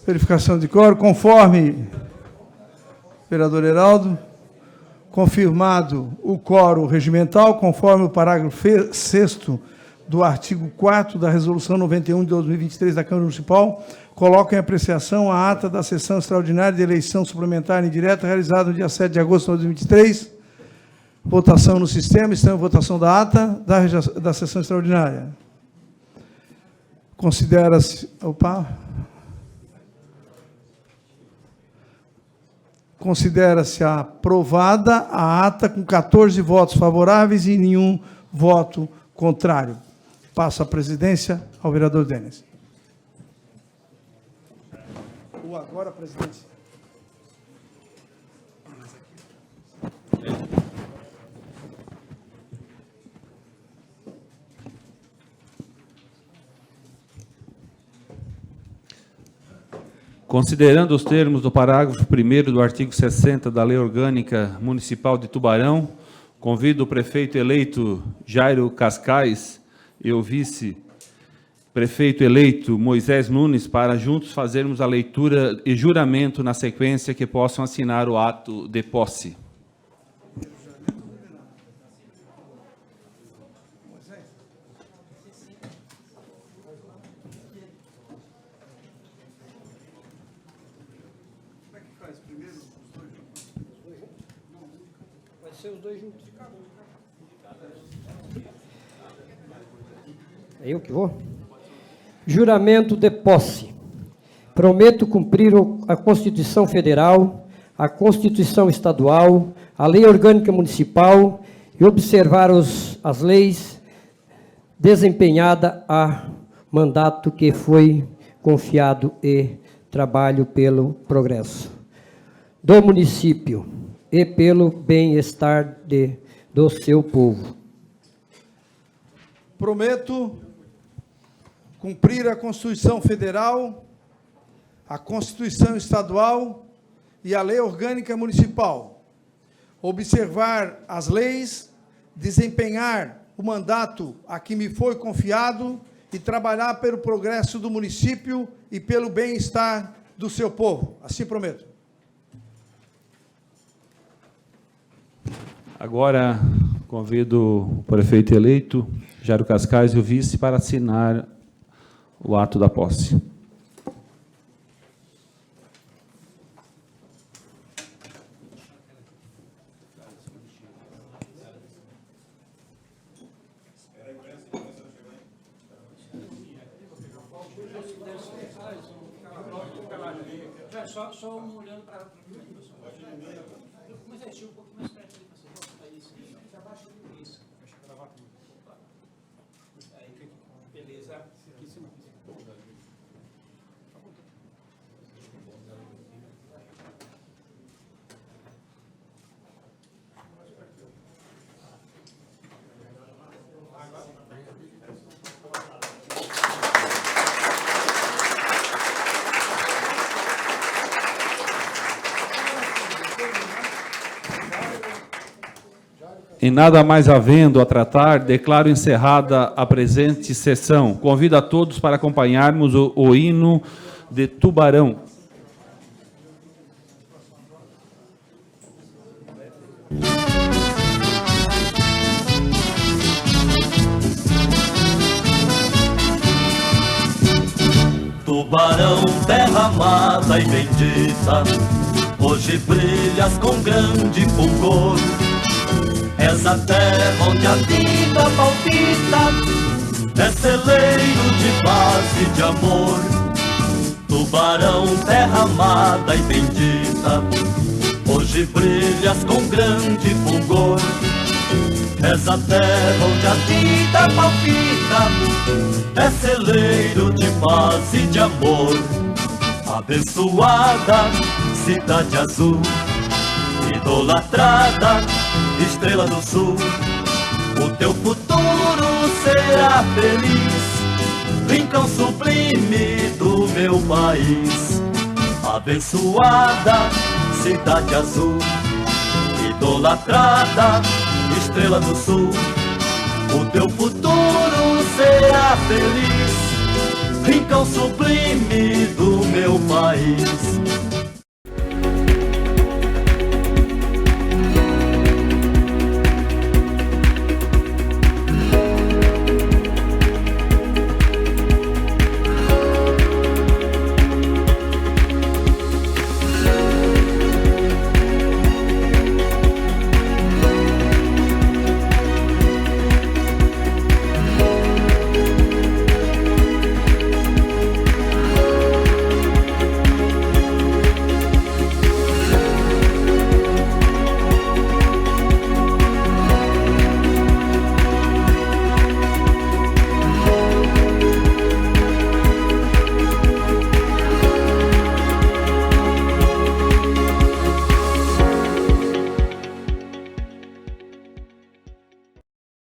Verificação de quórum, conforme, vereador Heraldo, confirmado o quórum regimental, conforme o parágrafo 6º do artigo 4º da Resolução 91 de 2023 da Câmara Municipal, coloco em apreciação a ata da sessão extraordinária de eleição suplementar indireta realizada no dia 7 de agosto de 2023. Votação no sistema, estamos em votação da ata da sessão extraordinária. Considera-se... Considera-se aprovada a ata com 14 votos favoráveis e nenhum voto contrário. Passo a presidência ao vereador Denis. Agora, presidente. Considerando os termos do parágrafo 1º do artigo 60 da Lei Orgânica Municipal de Tubarão, convido o prefeito eleito Jairo Cascais e o vice-prefeito eleito Moisés Nunes para juntos fazermos a leitura e juramento na sequência que possam assinar o ato de posse. Os dois juntos. É eu que vou? Juramento de posse. Prometo cumprir a Constituição Federal, a Constituição Estadual, a Lei Orgânica Municipal e observar as leis desempenhada a mandato que foi confiado e trabalho pelo progresso do município e pelo bem-estar do seu povo. Prometo cumprir a Constituição Federal, a Constituição Estadual e a Lei Orgânica Municipal, observar as leis, desempenhar o mandato a que me foi confiado e trabalhar pelo progresso do município e pelo bem-estar do seu povo. Assim prometo. Agora, convido o prefeito eleito, Jairo Cascais, e o vice para assinar o ato da posse. Só um olhando para mas é, um pouquinho mais perto aí, você volta isso. Abaixo isso. Aí, beleza. Aqui em cima. Em nada mais havendo a tratar, declaro encerrada a presente sessão. Convido a todos para acompanharmos o hino de Tubarão. Tubarão, terra amada e bendita, hoje brilhas com grande fulgor. És a terra onde a vida palpita, é celeiro de paz e de amor. Tubarão, terra amada e bendita, hoje hoje brilhas com grande fulgor. És a terra onde a vida palpita, é celeiro de paz e de amor. Abençoada cidade azul, idolatrada estrela do sul, o teu futuro será feliz, rincão sublime do meu país. Abençoada cidade azul, idolatrada estrela do sul, o teu futuro será feliz, rincão sublime do meu país.